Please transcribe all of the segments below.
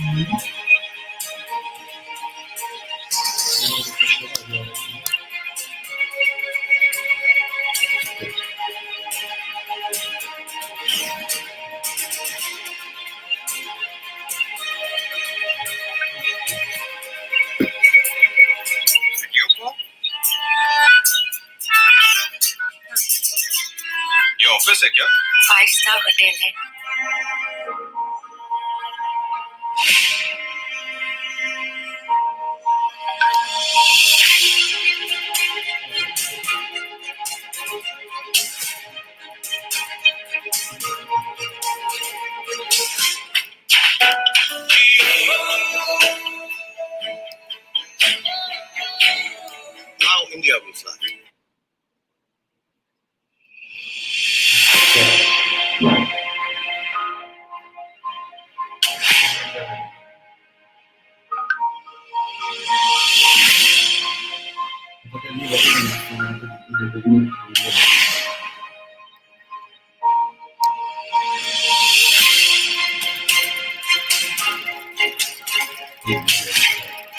ये ऑफिस है क्या? 5 स्टार होटल है। Now India will fly.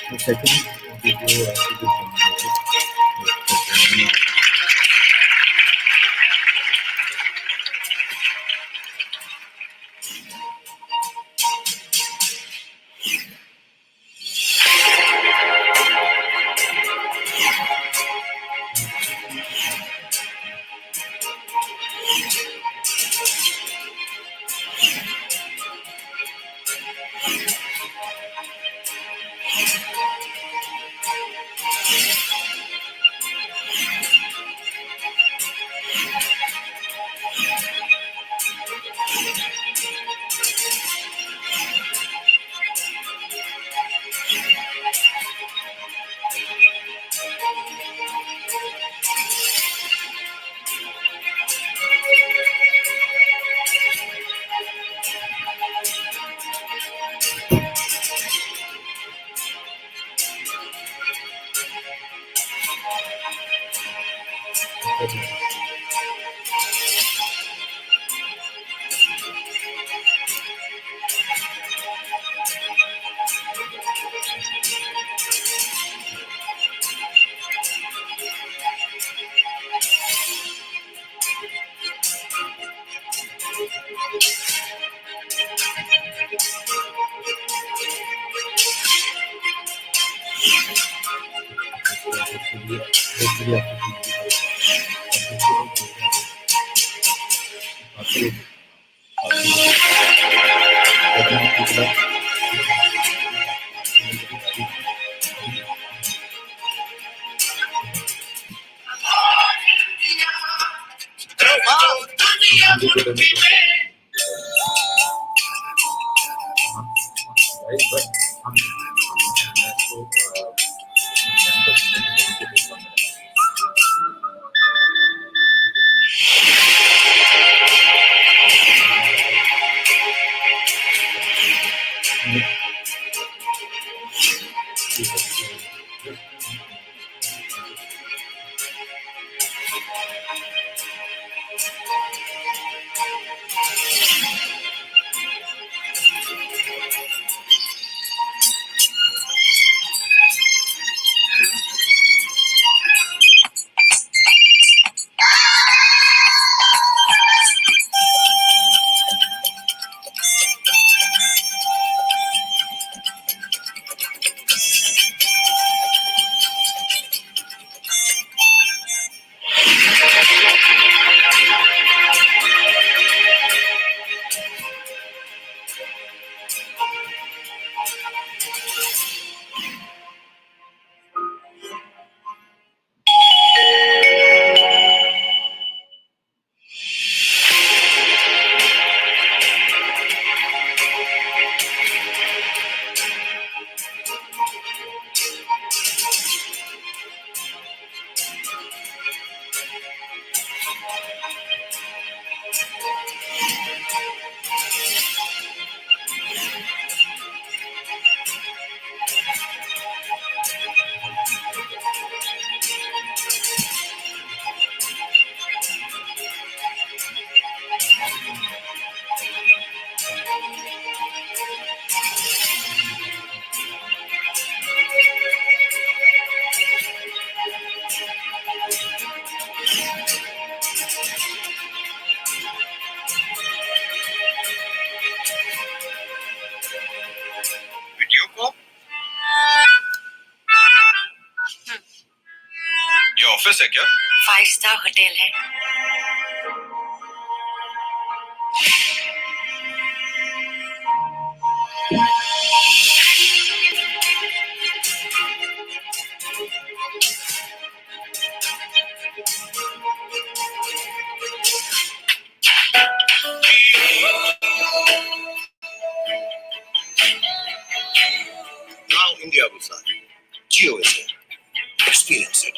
The second video after है क्या? 5-star होटल है। Now India will fly. Geo is here. Experience it.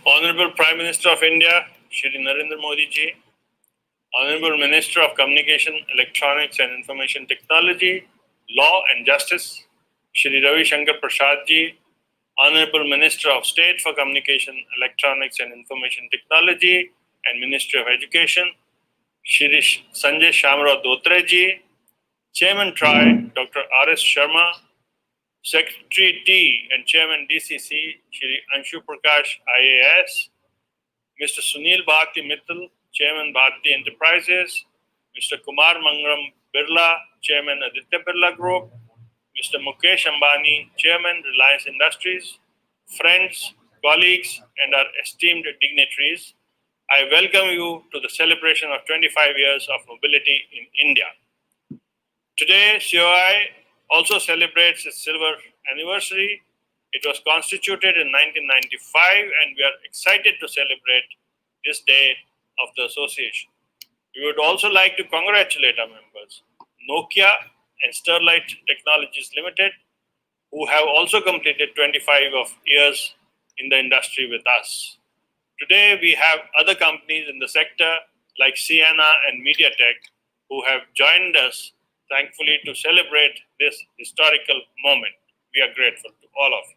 Honorable Prime Minister of India, Shri Narendra Modi ji, Honorable Minister of Communication, Electronics and Information Technology, Law and Justice, Shri Ravi Shankar Prasad ji, Honorable Minister of State for Communication, Electronics and Information Technology and Ministry of Education, Shri Sanjay Shamrao Dotre ji, Chairman TRI, Dr. R.S. Sharma, Secretary T and Chairman DCC, Shri Anshu Prakash, IAS, Mr. Sunil Bharti Mittal, Chairman Bharti Enterprises, Mr. Kumar Mangaram Birla, Chairman Aditya Birla Group, Mr. Mukesh Ambani, Chairman Reliance Industries, friends, colleagues, and our esteemed dignitaries, I welcome you to the celebration of 25 years of mobility in India. Today, COI also celebrates its silver anniversary. It was constituted in 1995, and we are excited to celebrate this day of the association. We would also like to congratulate our members, Nokia and Sterlite Technologies Limited, who have also completed 25 of years in the industry with us. Today, we have other companies in the sector like Sienna and MediaTek who have joined us, thankfully, to celebrate this historical moment. We are grateful to all of you.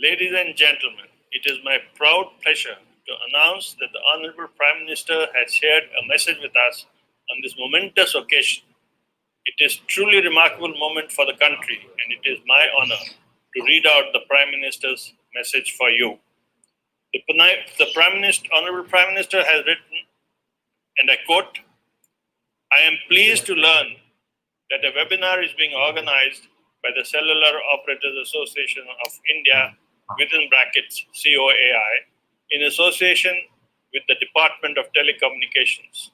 Ladies and gentlemen, it is my proud pleasure to announce that the Honorable Prime Minister has shared a message with us on this momentous occasion. It is truly a remarkable moment for the country, and it is my honor to read out the Prime Minister's message for you. The Honorable Prime Minister has written, and I quote, I am pleased to learn that a webinar is being organized by the Cellular Operators Association of India, within brackets COAI, in association with the Department of Telecommunications.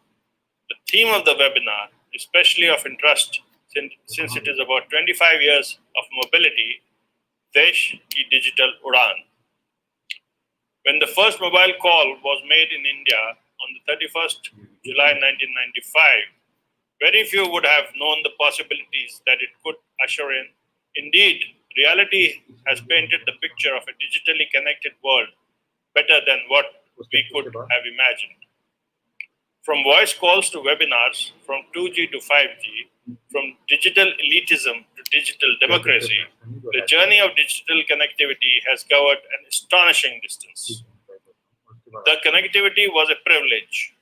The theme of the webinar, especially of interest since it is about 25 years of mobility, Desh ki Digital Udaan. When the first mobile call was made in India on the 31st July 1995, very few would have known the possibilities that it could usher in. Indeed, reality has painted the picture of a digitally connected world better than what we could have imagined. From voice calls to webinars, from 2G to 5G, from digital elitism to digital democracy, the journey of digital connectivity has covered an astonishing distance. The connectivity was a privilege.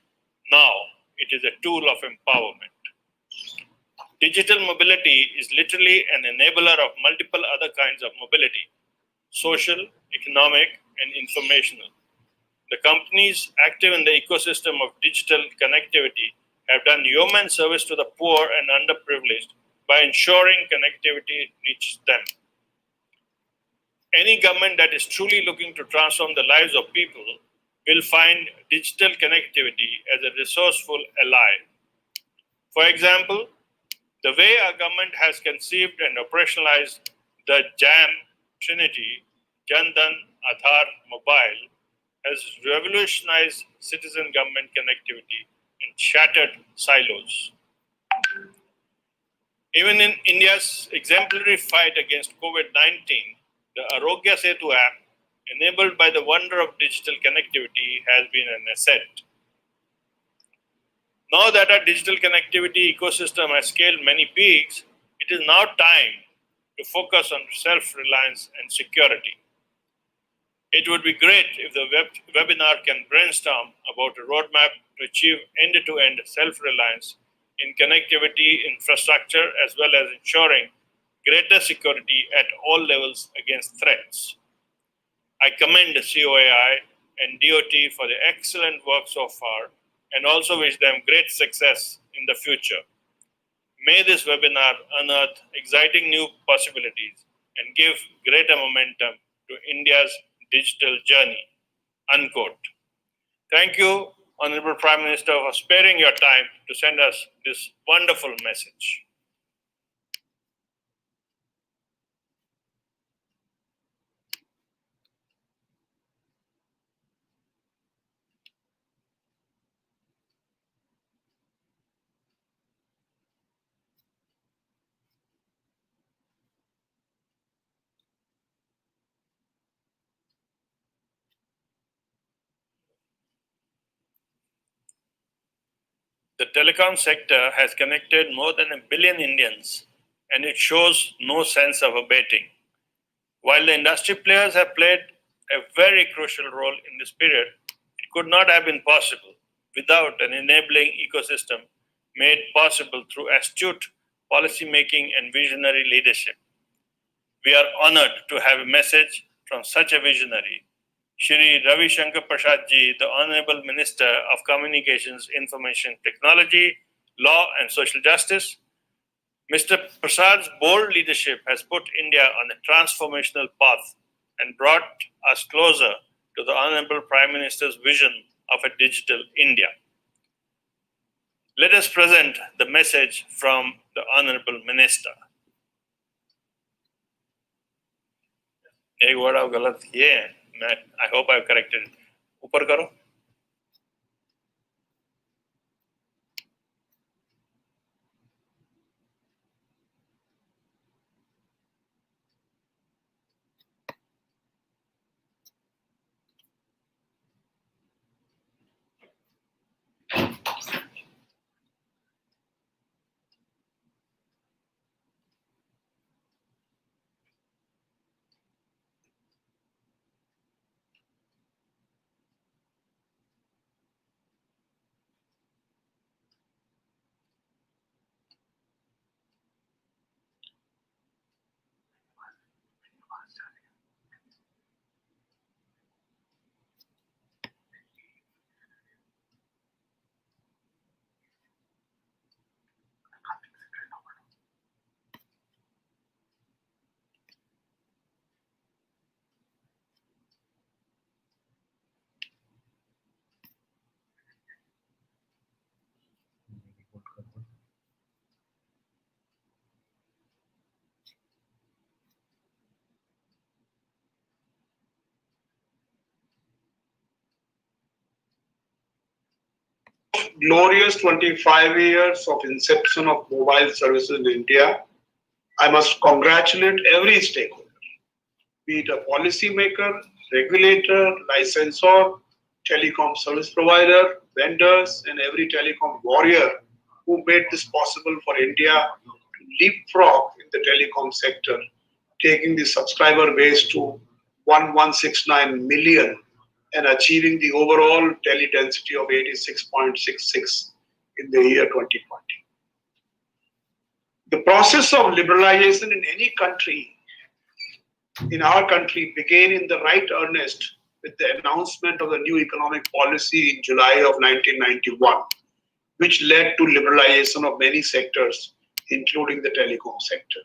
Now it is a tool of empowerment. Digital mobility is literally an enabler of multiple other kinds of mobility: social, economic, and informational. The companies active in the ecosystem of digital connectivity have done yeoman service to the poor and underprivileged by ensuring connectivity reaches them. Any government that is truly looking to transform the lives of people will find digital connectivity as a resourceful ally. For example, the way our government has conceived and operationalized the JAM Trinity, Jan Dhan Aadhaar Mobile, has revolutionized citizen government connectivity and shattered silos. Even in India's exemplary fight against COVID-19, the Arogya Setu app, enabled by the wonder of digital connectivity, has been an asset. Now that our digital connectivity ecosystem has scaled many peaks, it is now time to focus on self-reliance and security. It would be great if the webinar can brainstorm about a roadmap to achieve end-to-end self-reliance in connectivity infrastructure, as well as ensuring greater security at all levels against threats. I commend COAI and DOT for the excellent work so far and also wish them great success in the future. May this webinar unearth exciting new possibilities and give greater momentum to India's digital journey. Unquote. Thank you, Honorable Prime Minister, for sparing your time to send us this wonderful message. The telecom sector has connected more than 1 billion Indians, and it shows no sense of abating. While the industry players have played a very crucial role in this period, it could not have been possible without an enabling ecosystem made possible through astute policymaking and visionary leadership. We are honored to have a message from such a visionary, Shri Ravi Shankar Prasad Ji, the Honorable Minister of Communications, Information Technology, Law and Social Justice. Mr. Prasad's bold leadership has put India on a transformational path and brought us closer to the Honorable Prime Minister's vision of a digital India. Let us present the message from the Honorable Minister. एक word गलत किए हैं, मैं I hope I corrected. ऊपर करो. glorious 25 years of inception of mobile services in India, I must congratulate every stakeholder, be it a policymaker, regulator, licensor, telecom service provider, vendors, and every telecom warrior who made this possible for India to leapfrog in the telecom sector, taking the subscriber base to 1169 million and achieving the overall tele density of 86.66 in the year 2020. The process of liberalization in any country, in our country, began in the right earnest with the announcement of the new economic policy in July of 1991, which led to liberalization of many sectors, including the telecom sector.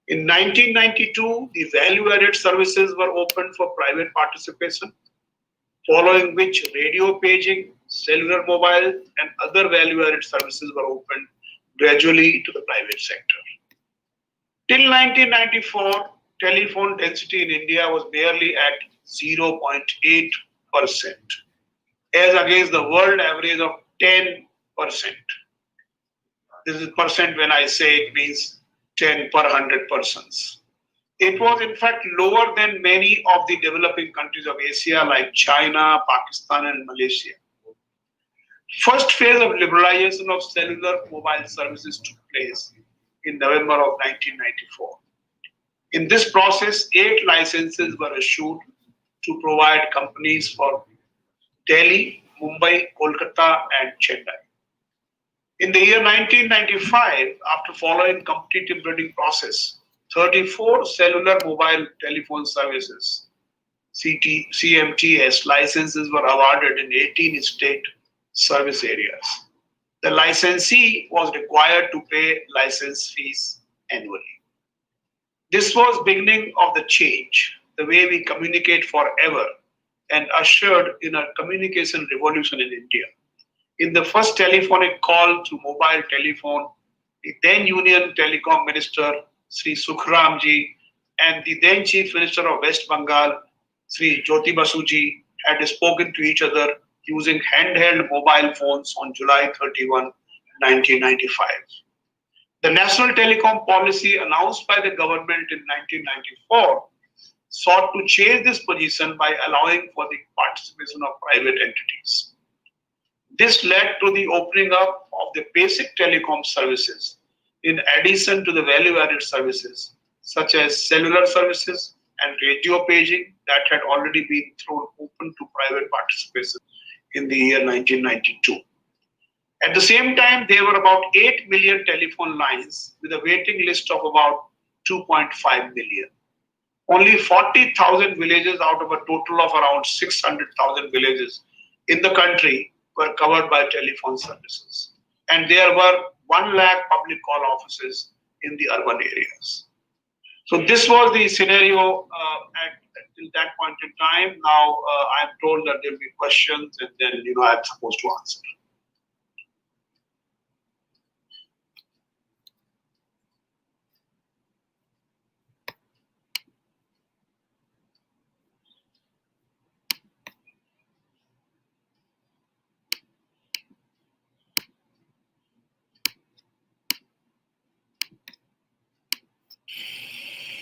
In 1992, the value-added services were opened for private participation, following which radio paging, cellular mobile, and other value-added services were opened gradually to the private sector. Till 1994, telephone density in India was barely at 0.8%, as against the world average of 10%. This is percent when I say it means 10 per 100 persons. It was in fact lower than many of the developing countries of Asia like China, Pakistan, and Malaysia. First phase of liberalization of cellular mobile services took place in November of 1994. In this process, 8 licenses were issued to provide companies for Delhi, Mumbai, Kolkata, and Chennai. In the year 1995, after following competitive bidding process, 34 cellular mobile telephone services, CMTS licenses were awarded in 18 state service areas. The licensee was required to pay license fees annually. This was beginning of the change, the way we communicate forever, and ushered in a communication revolution in India. In the first telephonic call to mobile telephone, the then Union Telecom Minister, Sri Sukhramji, and the then Chief Minister of West Bengal, Sri Jyoti Basuji, had spoken to each other using handheld mobile phones on July 31, 1995. The National Telecom Policy announced by the government in 1994 sought to change this position by allowing for the participation of private entities. This led to the opening up of the basic telecom services in addition to the value-added services such as cellular services and radio paging that had already been thrown open to private participation in the year 1992. At the same time, there were about 8 million telephone lines with a waiting list of about 2.5 million. Only 40,000 villages out of a total of around 600,000 villages in the country were covered by telephone services. And there were 1 lakh public call offices in the urban areas. So this was the scenario at that point in time. Now I'm told that there will be questions and then I'm supposed to answer.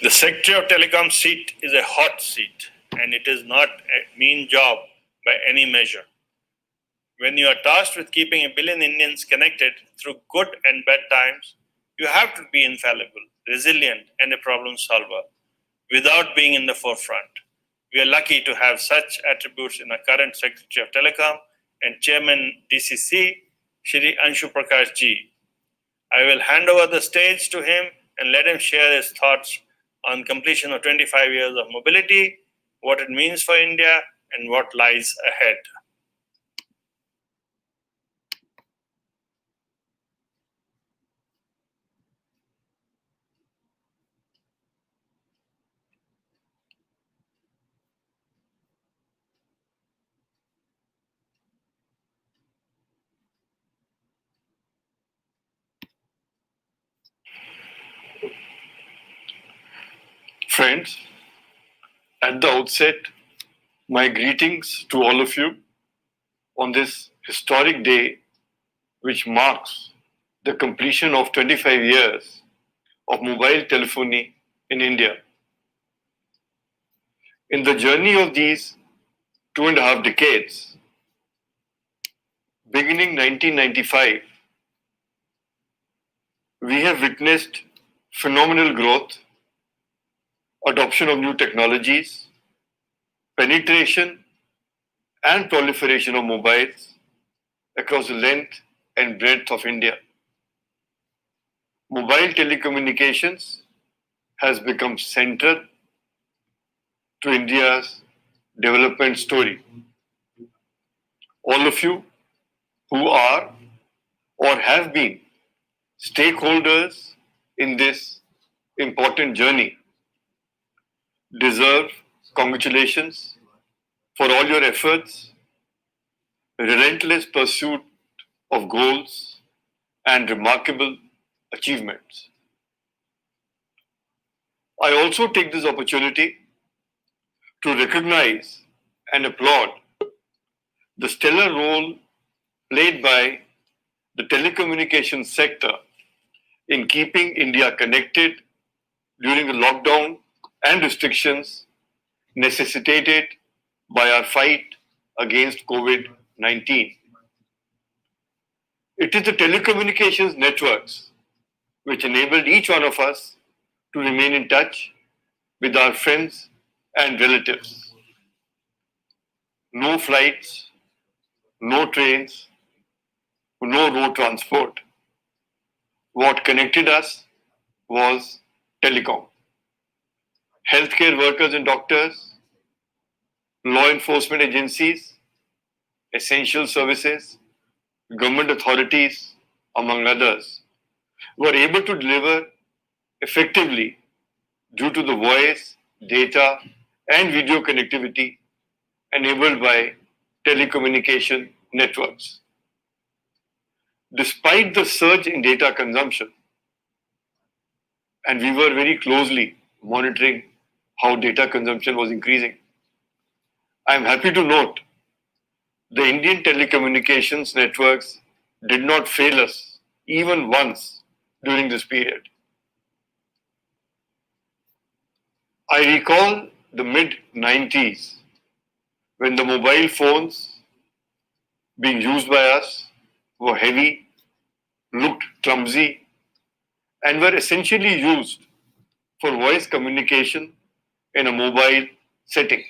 The Secretary of Telecom seat is a hot seat, and it is not a mean job by any measure. When you are tasked with keeping 1 billion Indians connected through good and bad times, you have to be infallible, resilient, and a problem solver without being in the forefront. We are lucky to have such attributes in our current Secretary of Telecom and Chairman DCC, Shri Anshu Prakash Ji. I will hand over the stage to him and let him share his thoughts on completion of 25 years of mobility, what it means for India, and what lies ahead. Friends, at the outset, my greetings to all of you on this historic day which marks the completion of 25 years of mobile telephony in India. In the journey of these 2.5 decades, beginning 1995, we have witnessed phenomenal growth, adoption of new technologies, penetration and proliferation of mobiles across the length and breadth of India. Mobile telecommunications has become central to India's development story. All of you who are or have been stakeholders in this important journey deserve congratulations for all your efforts, relentless pursuit of goals, and remarkable achievements. I also take this opportunity to recognize and applaud the stellar role played by the telecommunications sector in keeping India connected during the lockdown and restrictions necessitated by our fight against COVID-19. It is the telecommunications networks which enabled each one of us to remain in touch with our friends and relatives. No flights, no trains, no road transport. What connected us was telecom. Healthcare workers and doctors, law enforcement agencies, essential services, government authorities, among others, were able to deliver effectively due to the voice, data, and video connectivity enabled by telecommunication networks. Despite the surge in data consumption, and we were very closely monitoring how data consumption was increasing, I am happy to note the Indian telecommunications networks did not fail us even once during this period. I recall the mid-90s when the mobile phones being used by us were heavy, looked clumsy, and were essentially used for voice communication in a mobile setting.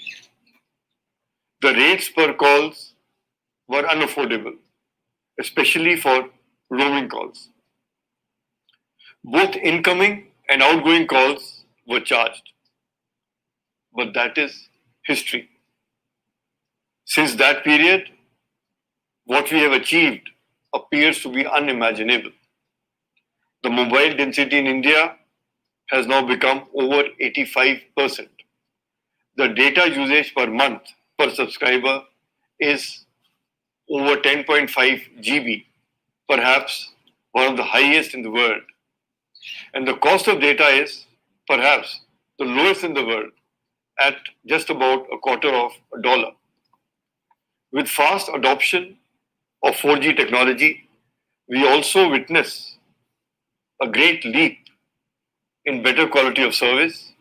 The rates per calls were unaffordable, especially for roaming calls. Both incoming and outgoing calls were charged. But that is history. Since that period, what we have achieved appears to be unimaginable. The mobile density in India has now become over 85%. The data usage per month per subscriber is over 10.5 GB, perhaps one of the highest in the world. And the cost of data is perhaps the lowest in the world at just about $0.25. With fast adoption of 4G technology, we also witness a great leap in better quality of service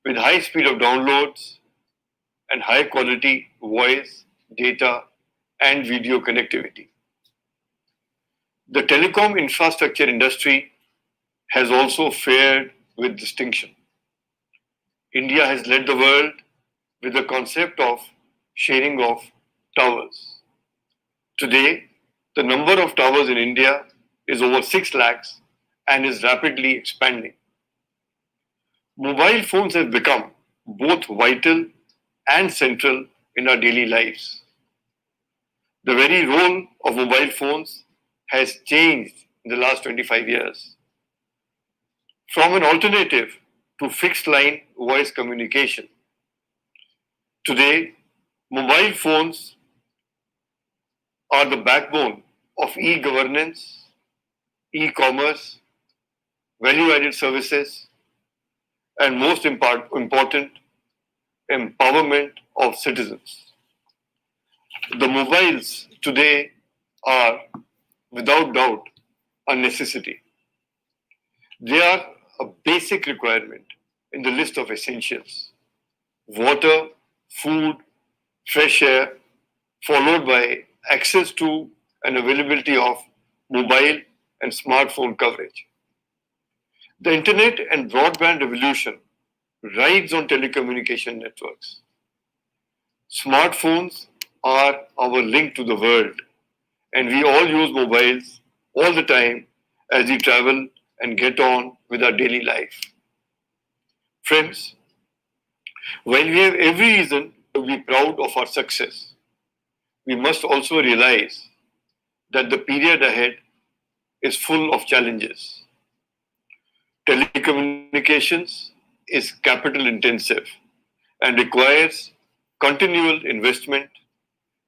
with high speed of downloads and high quality voice, data, and video connectivity. The telecom infrastructure industry has also fared with distinction. India has led the world with the concept of sharing of towers. Today, the number of towers in India is over 6 lakhs and is rapidly expanding. Mobile phones have become both vital and central in our daily lives. The very role of mobile phones has changed in the last 25 years. From an alternative to fixed line voice communication, today mobile phones are the backbone of e-governance, e-commerce, value-added services, and most important, empowerment of citizens. The mobiles today are without doubt a necessity. They are a basic requirement in the list of essentials. Water, food, fresh air, followed by access to and availability of mobile and smartphone coverage. The internet and broadband revolution rides on telecommunication networks. Smartphones are our link to the world, and we all use mobiles all the time as we travel and get on with our daily life. Friends, while we have every reason to be proud of our success, we must also realize that the period ahead is full of challenges. Telecommunications is capital intensive and requires continual investment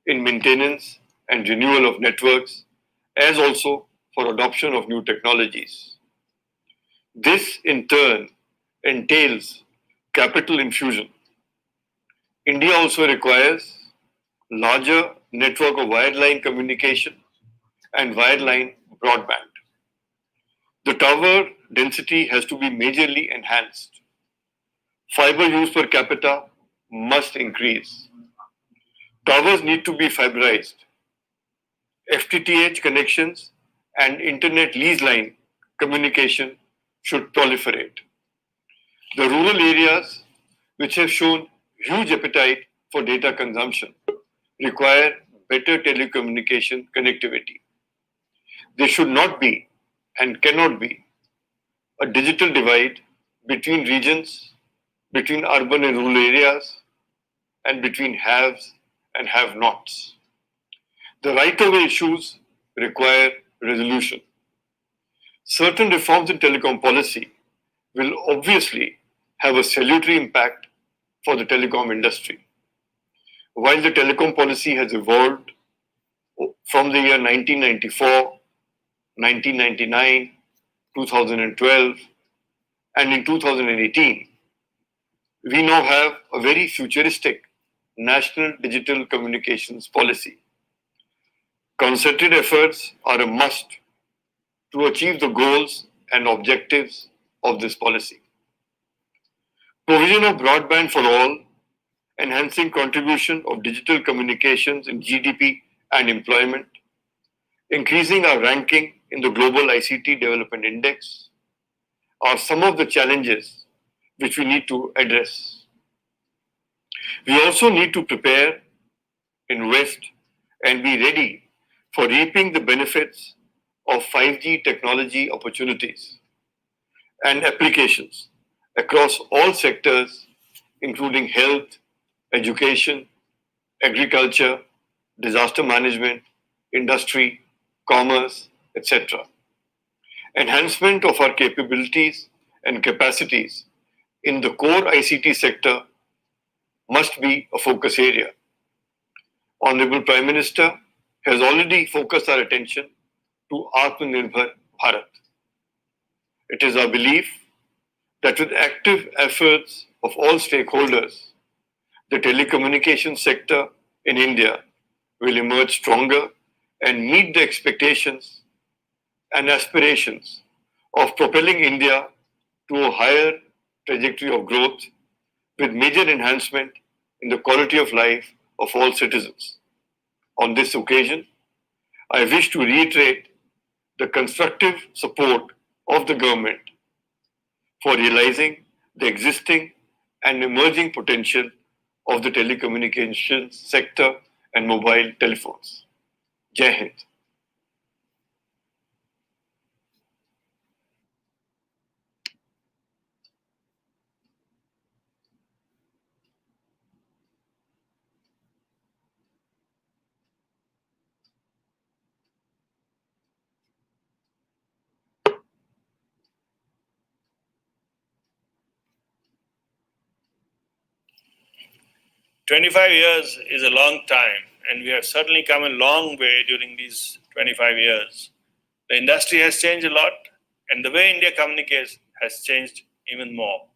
in maintenance and renewal of networks, as also for adoption of new technologies. This in turn entails capital infusion. India also requires larger network of wireline communication and wireline broadband. The tower density has to be majorly enhanced. Fiber use per capita must increase. Towers need to be fiberized. FTTH connections and internet lease line communication should proliferate. The rural areas, which have shown huge appetite for data consumption, require better telecommunication connectivity. There should not be and cannot be a digital divide between regions, between urban and rural areas, and between haves and have-nots. The right-of-way issues require resolution. Certain reforms in telecom policy will obviously have a salutary impact for the telecom industry. While the telecom policy has evolved from the year 1994, 1999, 2012, and in 2018, we now have a very futuristic National Digital Communications Policy. Concerted efforts are a must to achieve the goals and objectives of this policy. Provision of broadband for all, enhancing contribution of digital communications in GDP and employment, increasing our ranking in the Global ICT Development Index are some of the challenges which we need to address. We also need to prepare, invest, and be ready for reaping the benefits of 5G technology opportunities and applications across all sectors, including health, education, agriculture, disaster management, industry, commerce, etc. Enhancement of our capabilities and capacities in the core ICT sector must be a focus area. Honorable Prime Minister has already focused our attention to Atmanirbhar Bharat. It is our belief that with active efforts of all stakeholders, the telecommunications sector in India will emerge stronger and meet the expectations and aspirations of propelling India to a higher trajectory of growth with major enhancement in the quality of life of all citizens. On this occasion, I wish to reiterate the constructive support of the government for realizing the existing and emerging potential of the telecommunications sector and mobile telephones. Jai Hind. 25 years is a long time, and we have certainly come a long way during these 25 years. The industry has changed a lot, and the way India communicates has changed even more.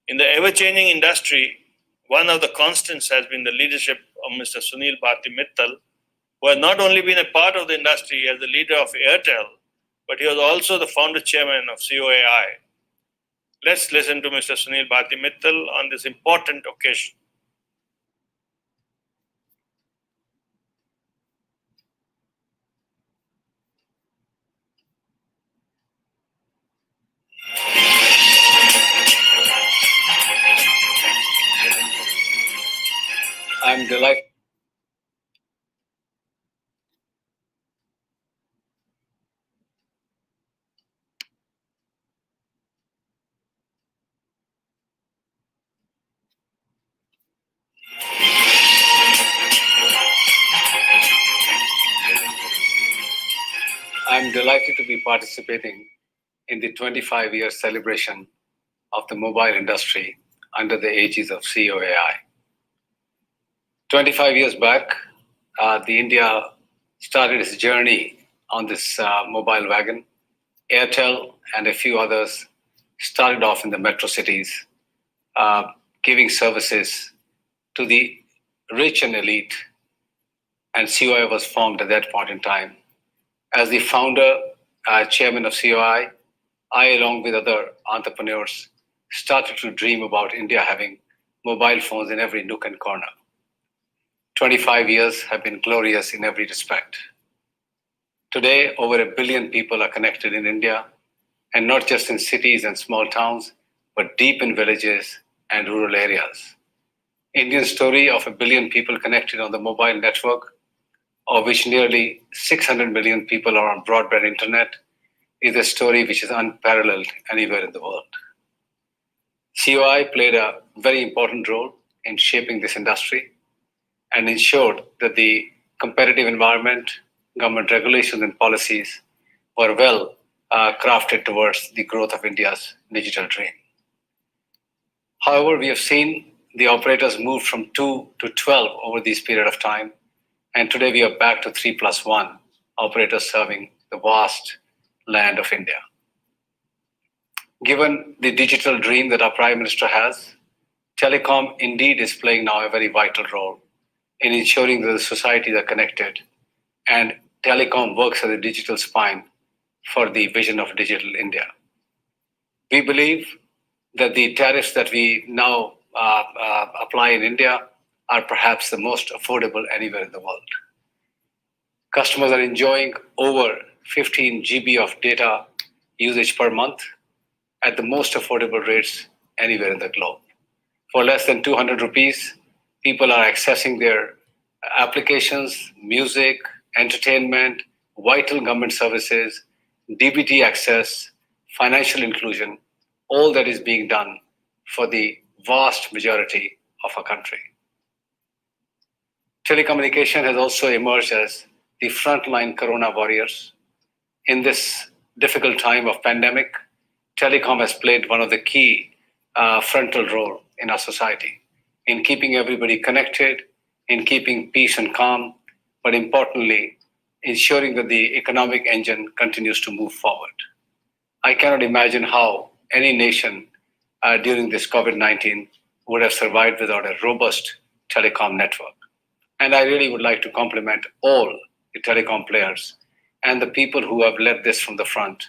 In the ever-changing industry, one of the constants has been the leadership of Mr. Sunil Bharti Mittal, who has not only been a part of the industry as the leader of Airtel, but he was also the founder chairman of COAI. Let's listen to Mr. Sunil Bharti Mittal on this important occasion. I'm delighted. I'm delighted to be participating in the 25-year celebration of the mobile industry under the aegis of COAI. 25 years back, the India started its journey on this mobile wagon. Airtel and a few others started off in the metro cities, giving services to the rich and elite. And COI was formed at that point in time. As the founder, chairman of COI, I, along with other entrepreneurs, started to dream about India having mobile phones in every nook and corner. 25 years have been glorious in every respect. Today, over 1 billion people are connected in India, and not just in cities and small towns, but deep in villages and rural areas. Indian story of 1 billion people connected on the mobile network, of which nearly 600 million people are on broadband internet, is a story which is unparalleled anywhere in the world. COI played a very important role in shaping this industry and ensured that the competitive environment, government regulations and policies were well crafted towards the growth of India's digital dream. However, we have seen the operators move from 2 to 12 over this period of time, and today we are back to 3+1 operators serving the vast land of India. Given the digital dream that our Prime Minister has, Telecom indeed is playing now a very vital role in ensuring that the societies are connected, and Telecom works as a digital spine for the vision of digital India. We believe that the tariffs that we now apply in India are perhaps the most affordable anywhere in the world. Customers are enjoying over 15 GB of data usage per month at the most affordable rates anywhere in the globe. For less than 200 rupees, people are accessing their applications, music, entertainment, vital government services, DBT access, financial inclusion, all that is being done for the vast majority of our country. Telecommunication has also emerged as the frontline corona warriors. In this difficult time of pandemic, Telecom has played one of the key frontal role in our society in keeping everybody connected, in keeping peace and calm, but importantly, ensuring that the economic engine continues to move forward. I cannot imagine how any nation during this COVID-19 would have survived without a robust telecom network. And I really would like to compliment all the telecom players and the people who have led this from the front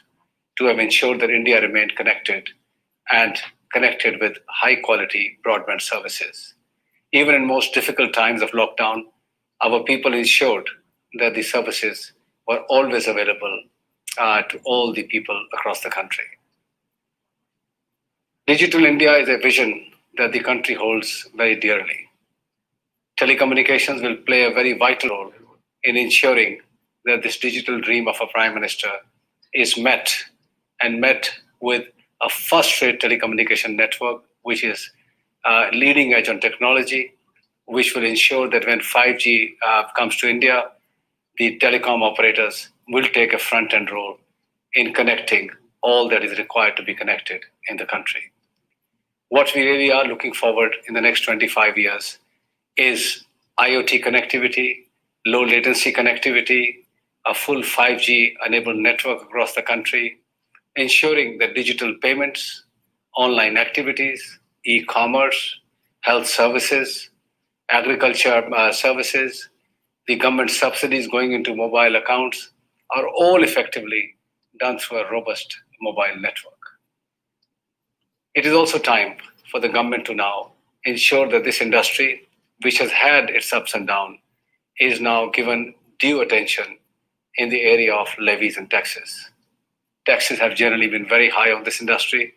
to have ensured that India remained connected and connected with high quality broadband services. Even in most difficult times of lockdown, our people ensured that the services were always available to all the people across the country. Digital India is a vision that the country holds very dearly. Telecommunications will play a very vital role in ensuring that this digital dream of a Prime Minister is met, and met with a first-rate telecommunication network, which is leading edge on technology, which will ensure that when 5G comes to India, the telecom operators will take a front-end role in connecting all that is required to be connected in the country. What we really are looking forward in the next 25 years is IoT connectivity, low latency connectivity, a full 5G enabled network across the country, ensuring that digital payments, online activities, e-commerce, health services, agriculture services, the government subsidies going into mobile accounts are all effectively done through a robust mobile network. It is also time for the government to now ensure that this industry, which has had its ups and downs, is now given due attention in the area of levies and taxes. Taxes have generally been very high on this industry.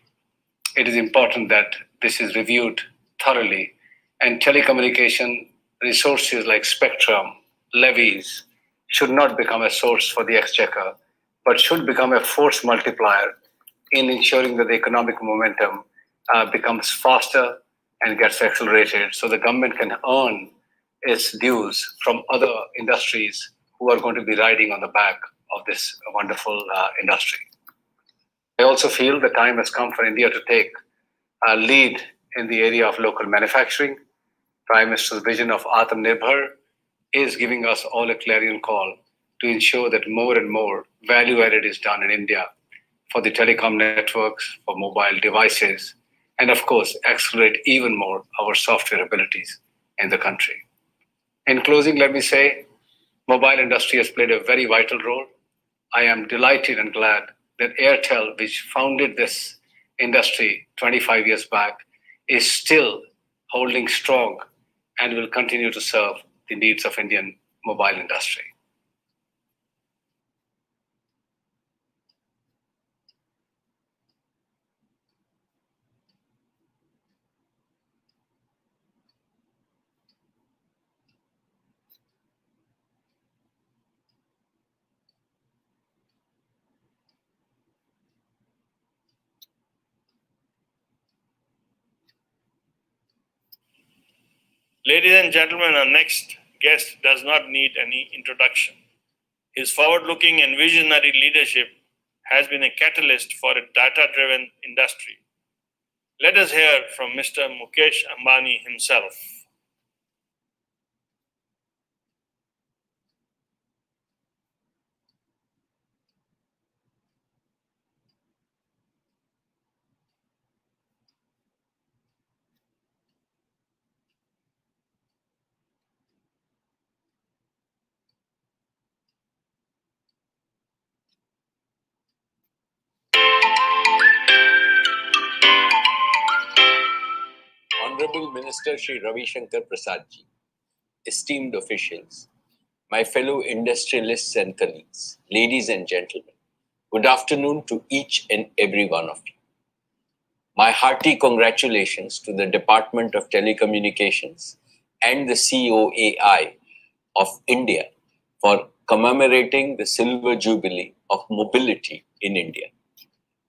It is important that this is reviewed thoroughly, and telecommunication resources like spectrum, levies should not become a source for the exchequer, but should become a force multiplier in ensuring that the economic momentum becomes faster and gets accelerated so the government can earn its dues from other industries who are going to be riding on the back of this wonderful industry. I also feel the time has come for India to take a lead in the area of local manufacturing. Prime Minister's vision of Atmanirbhar is giving us all a clarion call to ensure that more and more value added is done in India for the telecom networks, for mobile devices, and of course, accelerate even more our software abilities in the country. In closing, let me say, mobile industry has played a very vital role. I am delighted and glad that Airtel, which founded this industry 25 years back, is still holding strong and will continue to serve the needs of Indian mobile industry. Ladies and gentlemen, our next guest does not need any introduction. His forward-looking and visionary leadership has been a catalyst for a data-driven industry. Let us hear from Mr. Mukesh Ambani himself. Honorable Minister Shri Ravi Shankar Prasad ji, esteemed officials, my fellow industrialists and colleagues, ladies and gentlemen, good afternoon to each and every one of you. My hearty congratulations to the Department of Telecommunications and the COAI of India for commemorating the Silver Jubilee of Mobility in India.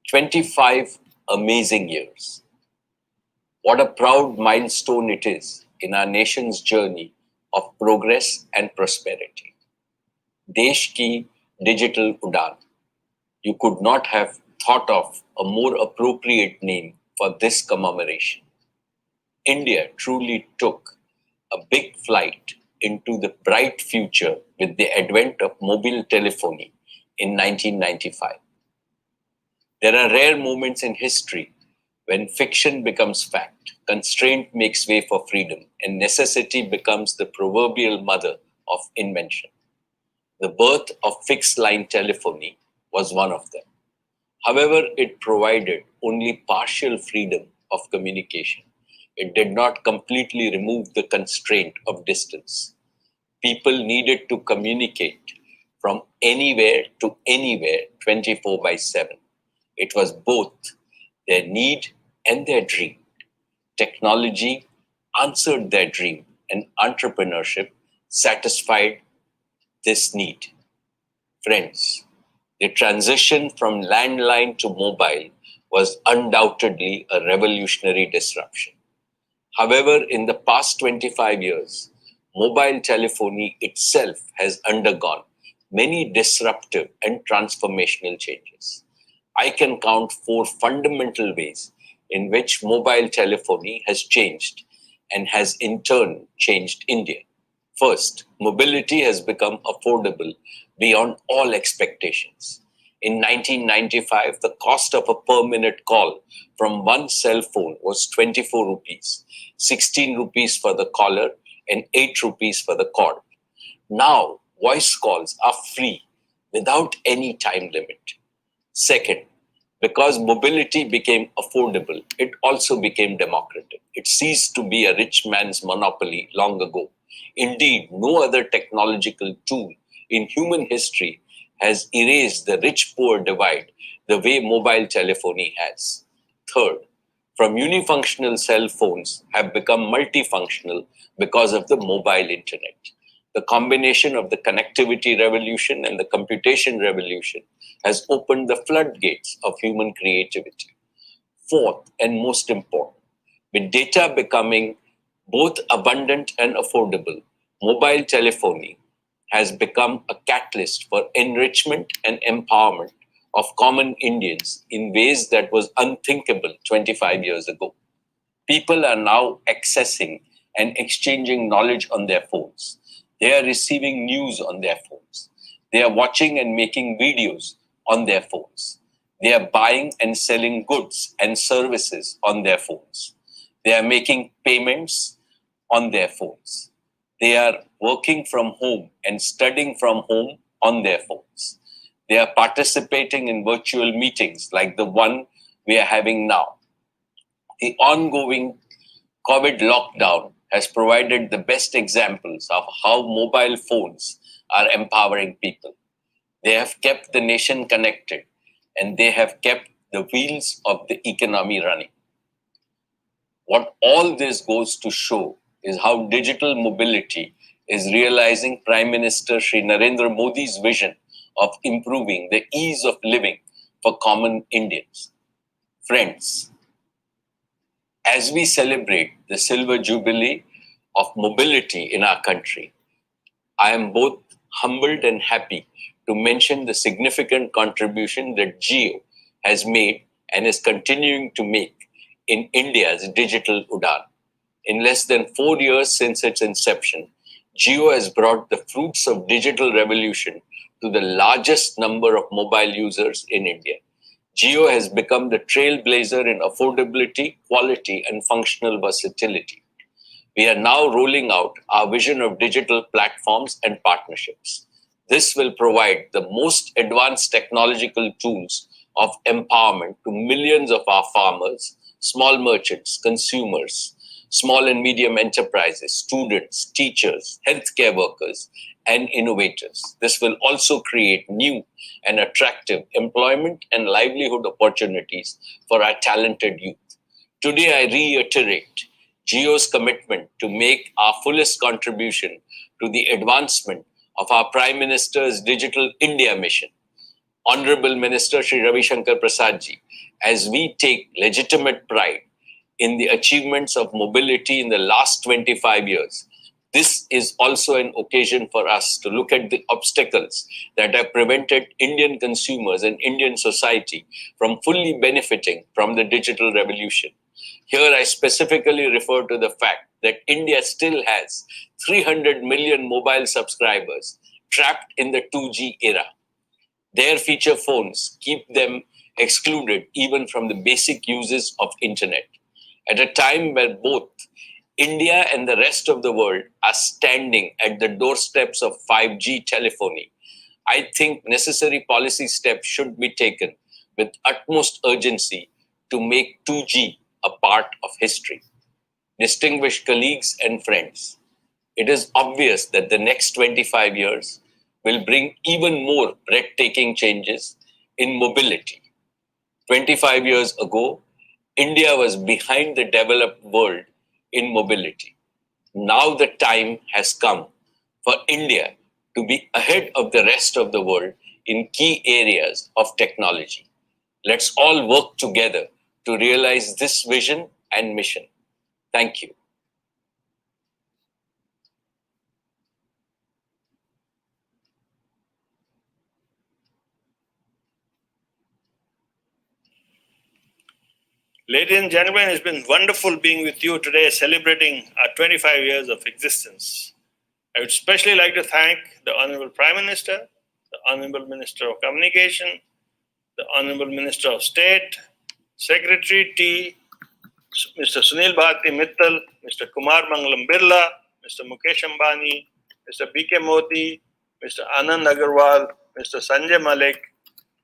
25 amazing years. What a proud milestone it is in our nation's journey of progress and prosperity. Desh ki digital Udaan. You could not have thought of a more appropriate name for this commemoration. India truly took a big flight into the bright future with the advent of mobile telephony in 1995. There are rare moments in history when fiction becomes fact, constraint makes way for freedom, and necessity becomes the proverbial mother of invention. The birth of fixed-line telephony was one of them. However, it provided only partial freedom of communication. It did not completely remove the constraint of distance. People needed to communicate from anywhere to anywhere 24/7. It was both their need and their dream. Technology answered their dream, and entrepreneurship satisfied this need. Friends, the transition from landline to mobile was undoubtedly a revolutionary disruption. However, in the past 25 years, mobile telephony itself has undergone many disruptive and transformational changes. I can count 4 fundamental ways in which mobile telephony has changed and has in turn changed India. First, mobility has become affordable beyond all expectations. In 1995, the cost of a per minute call from one cell phone was 24 rupees, 16 rupees for the caller and 8 rupees for the cord. Now, voice calls are free without any time limit. Second, because mobility became affordable, it also became democratic. It ceased to be a rich man's monopoly long ago. Indeed, no other technological tool in human history has erased the rich-poor divide the way mobile telephony has. Third, from unifunctional cell phones have become multifunctional because of the mobile internet. The combination of the connectivity revolution and the computation revolution has opened the floodgates of human creativity. Fourth, and most important, with data becoming both abundant and affordable, mobile telephony has become a catalyst for enrichment and empowerment of common Indians in ways that was unthinkable 25 years ago. People are now accessing and exchanging knowledge on their phones. They are receiving news on their phones. They are watching and making videos on their phones. They are buying and selling goods and services on their phones. They are making payments on their phones. They are working from home and studying from home on their phones. They are participating in virtual meetings like the one we are having now. The ongoing COVID lockdown has provided the best examples of how mobile phones are empowering people. They have kept the nation connected and they have kept the wheels of the economy running. What all this goes to show is how digital mobility is realizing Prime Minister Shri Narendra Modi's vision of improving the ease of living for common Indians. Friends, as we celebrate the silver jubilee of mobility in our country, I am both humbled and happy to mention the significant contribution that Jio has made and is continuing to make in India's digital Udaan. In less than 4 years since its inception, Jio has brought the fruits of digital revolution to the largest number of mobile users in India. Jio has become the trailblazer in affordability, quality, and functional versatility. We are now rolling out our vision of digital platforms and partnerships. This will provide the most advanced technological tools of empowerment to millions of our farmers, small merchants, consumers, small and medium enterprises, students, teachers, healthcare workers, and innovators. This will also create new and attractive employment and livelihood opportunities for our talented youth. Today, I reiterate Jio's commitment to make our fullest contribution to the advancement of our Prime Minister's Digital India mission. Honorable Minister Shri Ravi Shankar Prasad ji, as we take legitimate pride in the achievements of mobility in the last 25 years, this is also an occasion for us to look at the obstacles that have prevented Indian consumers and Indian society from fully benefiting from the digital revolution. Here I specifically refer to the fact that India still has 300 million mobile subscribers trapped in the 2G era. Their feature phones keep them excluded even from the basic uses of internet. At a time where both India and the rest of the world are standing at the doorsteps of 5G telephony, I think necessary policy steps should be taken with utmost urgency to make 2G a part of history. Distinguished colleagues and friends, it is obvious that the next 25 years will bring even more breathtaking changes in mobility. 25 years ago, India was behind the developed world in mobility. Now the time has come for India to be ahead of the rest of the world in key areas of technology. Let's all work together to realize this vision and mission. Thank you. Ladies and gentlemen, it's been wonderful being with you today, celebrating our 25 years of existence. I would especially like to thank the Honorable Prime Minister, the Honorable Minister of Communication, the Honorable Minister of State, Secretary T, Mr. Sunil Bharti Mittal, Mr. Kumar Mangalam Birla, Mr. Mukesh Ambani, Mr. B.K. Modi, Mr. Anand Agarwal, Mr. Sanjay Malik,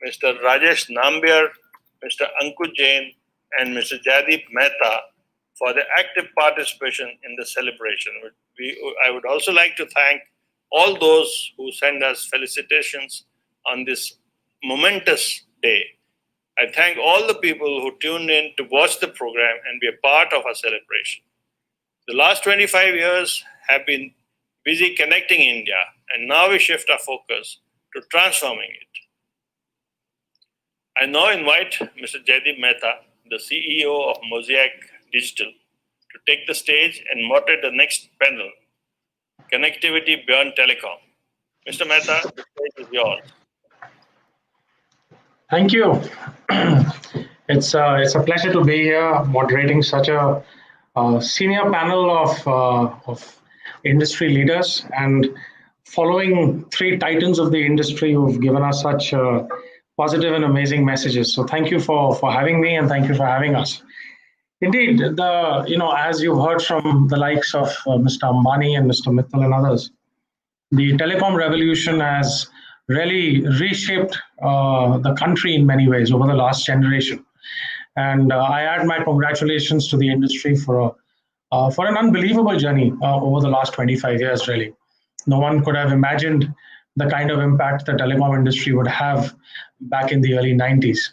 Mr. Rajesh Nambiar, Mr. Anku Jain, and Mr. Jaideep Mehta for their active participation in the celebration. I would also like to thank all those who send us felicitations on this momentous day. I thank all the people who tuned in to watch the program and be a part of our celebration. The last 25 years have been busy connecting India, and now we shift our focus to transforming it. I now invite Mr. Jaideep Mehta, the CEO of Mosaic Digital, to take the stage and moderate the next panel, Connectivity Beyond Telecom. Mr. Mehta, the stage is yours. Thank you. It's a pleasure to be here moderating such a senior panel of industry leaders and following three titans of the industry who've given us such positive and amazing messages. So thank you for having me, and thank you for having us. Indeed, as you've heard from the likes of Mr. Ambani and Mr. Mittal and others, the telecom revolution has really reshaped the country in many ways over the last generation. And I add my congratulations to the industry for an unbelievable journey over the last 25 years, really. No one could have imagined the kind of impact the telecom industry would have back in the early 90s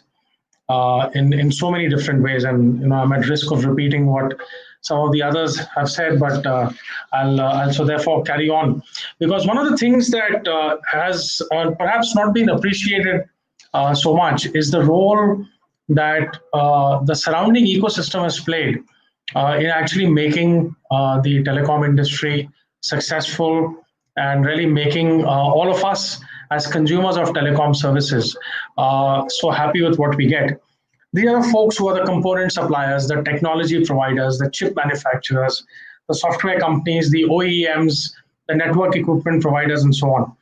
in so many different ways. And I'm at risk of repeating what some of the others have said, but I'll so therefore carry on. Because one of the things that has perhaps not been appreciated so much is the role that the surrounding ecosystem has played in actually making the telecom industry successful and really making all of us as consumers of telecom services so happy with what we get. These are the folks who are the component suppliers, the technology providers, the chip manufacturers, the software companies, the OEMs, the network equipment providers, and so on.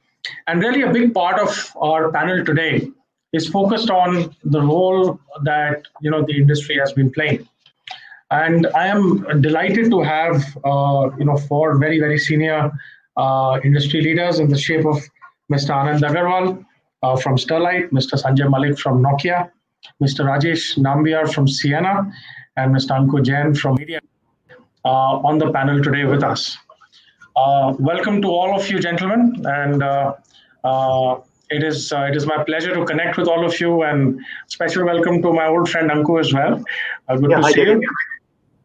And really a big part of our panel today is focused on the role that the industry has been playing. And I am delighted to have four very, very senior industry leaders in the shape of Mr. Anand Agarwal from Sterlite, Mr. Sanjay Malik from Nokia, Mr. Rajesh Nambiar from Sienna, and Mr. Anku Jain from Media on the panel today with us. Welcome to all of you, gentlemen, and it is my pleasure to connect with all of you, and special welcome to my old friend Anku as well. Good to see you.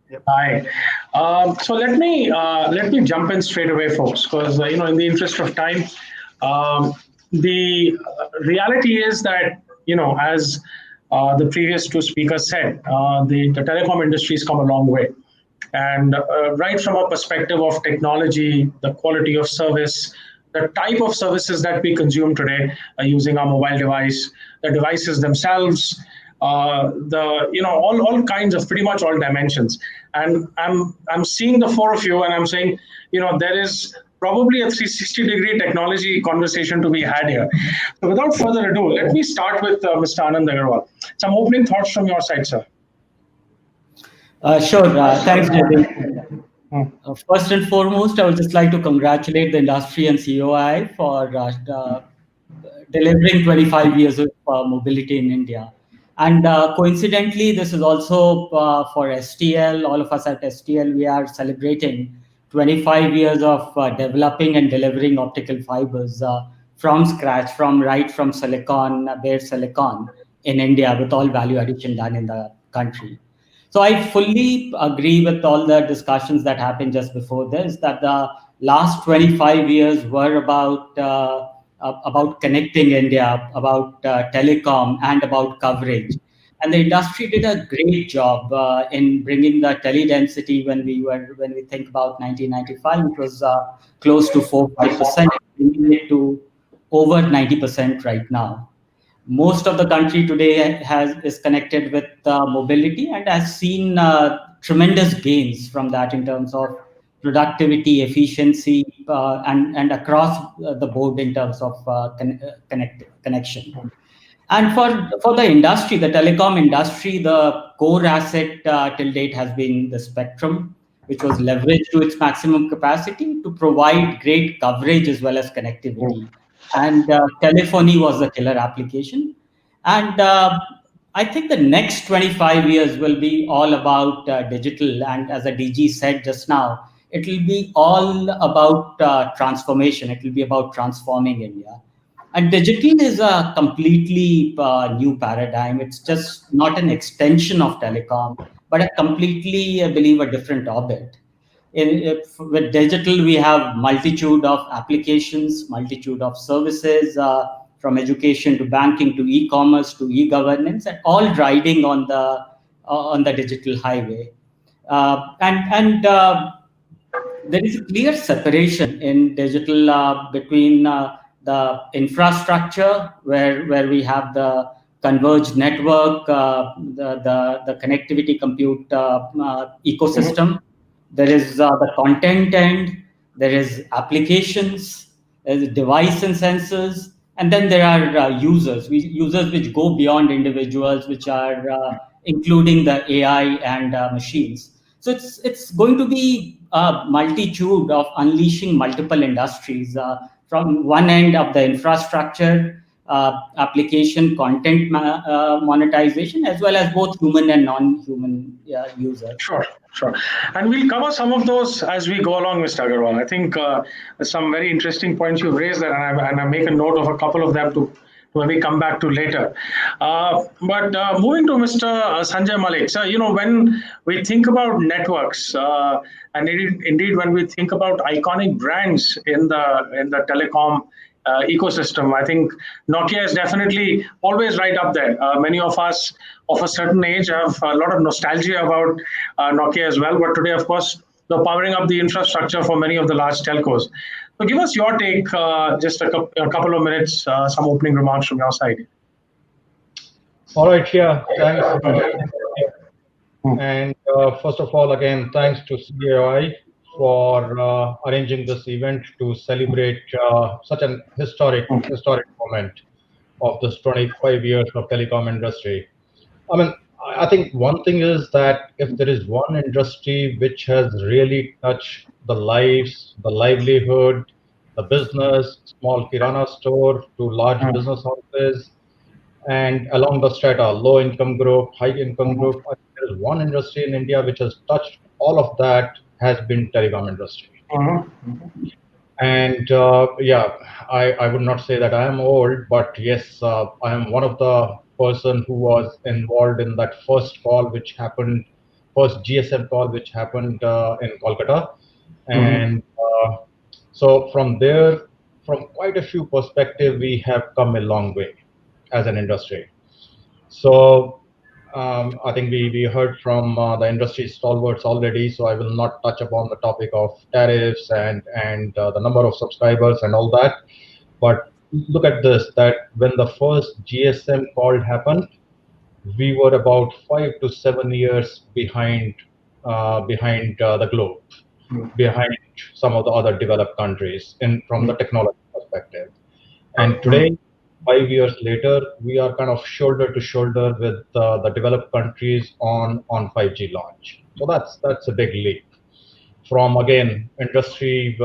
Yep. Hi. So let me jump in straight away, folks, because in the interest of time, the reality is that as the previous two speakers said, the telecom industry has come a long way, and right from a perspective of technology, the quality of service, the type of services that we consume today using our mobile device, the devices themselves, all kinds of pretty much all dimensions. And I'm seeing the four of you, and I'm saying, there is probably a 360-degree technology conversation to be had here. So without further ado, let me start with Mr. Anand Agarwal. Some opening thoughts from your side, sir. Sure. Thanks, Jaideep. First and foremost, I would just like to congratulate the industry and COI for delivering 25 years of mobility in India. And coincidentally, this is also for STL. All of us at STL, we are celebrating 25 years of developing and delivering optical fibers from scratch, from silicon, bare silicon in India, with all value addition done in the country. So I fully agree with all the discussions that happened just before this, that the last 25 years were about connecting India, about telecom, and about coverage. And the industry did a great job in bringing the tele-density when we think about 1995, it was close to 4-5%, bringing it to over 90% right now. Most of the country today is connected with mobility and has seen tremendous gains from that in terms of productivity, efficiency, and across the board in terms of connection. And for the industry, the telecom industry, the core asset till date has been the spectrum. which was leveraged to its maximum capacity to provide great coverage as well as connectivity. And telephony was the killer application. And I think the next 25 years will be all about digital. And as the DG said just now, it will be all about transformation. It will be about transforming India. And digital is a completely new paradigm. It's just not an extension of telecom, but a completely, I believe, a different orbit. With digital, we have multitude of applications, multitude of services, from education to banking to e-commerce to e-governance, and all riding on the digital highway. And there is a clear separation in digital between the infrastructure, where we have the converged network, the connectivity compute ecosystem. There is the content end, there is applications, there's device and sensors, and then there are users which go beyond individuals, which are including the AI and machines. So it's going to be a multitude of unleashing multiple industries from one end of the infrastructure, application, content monetization, as well as both human and non-human users. Sure. And we'll cover some of those as we go along, Mr. Agarwal. I think some very interesting points you've raised there, and I make a note of a couple of them to maybe come back to later. But moving to Mr. Sanjay Malik, so when we think about networks, and indeed when we think about iconic brands in the telecom ecosystem, I think Nokia is definitely always right up there. Many of us of a certain age have a lot of nostalgia about Nokia as well. But today, of course, they're powering up the infrastructure for many of the large telcos. So give us your take, just a couple of minutes, some opening remarks from your side. All right, yeah, thanks. And first of all, again, thanks to CAI for arranging this event to celebrate such an historic moment of this 25 years of telecom industry. I mean, I think one thing is that if there is one industry which has really touched the lives, the livelihood, the business, small kirana store to large business houses, and along the strata, low income group, high income group, I think there is one industry in India which has touched all of that, has been telecom industry. And yeah, I would not say that I am old, but yes, I am one of the person who was involved in that first call which happened, first GSM call which happened in Kolkata. And so from there, from quite a few perspectives, we have come a long way as an industry. So I think we heard from the industry stalwarts already, so I will not touch upon the topic of tariffs and the number of subscribers and all that. But look at this, that when the first GSM call happened, we were about 5 to 7 years behind the globe, behind some of the other developed countries from the technology perspective. And today, 5 years later, we are kind of shoulder to shoulder with the developed countries on 5G launch. So that's a big leap. From again industry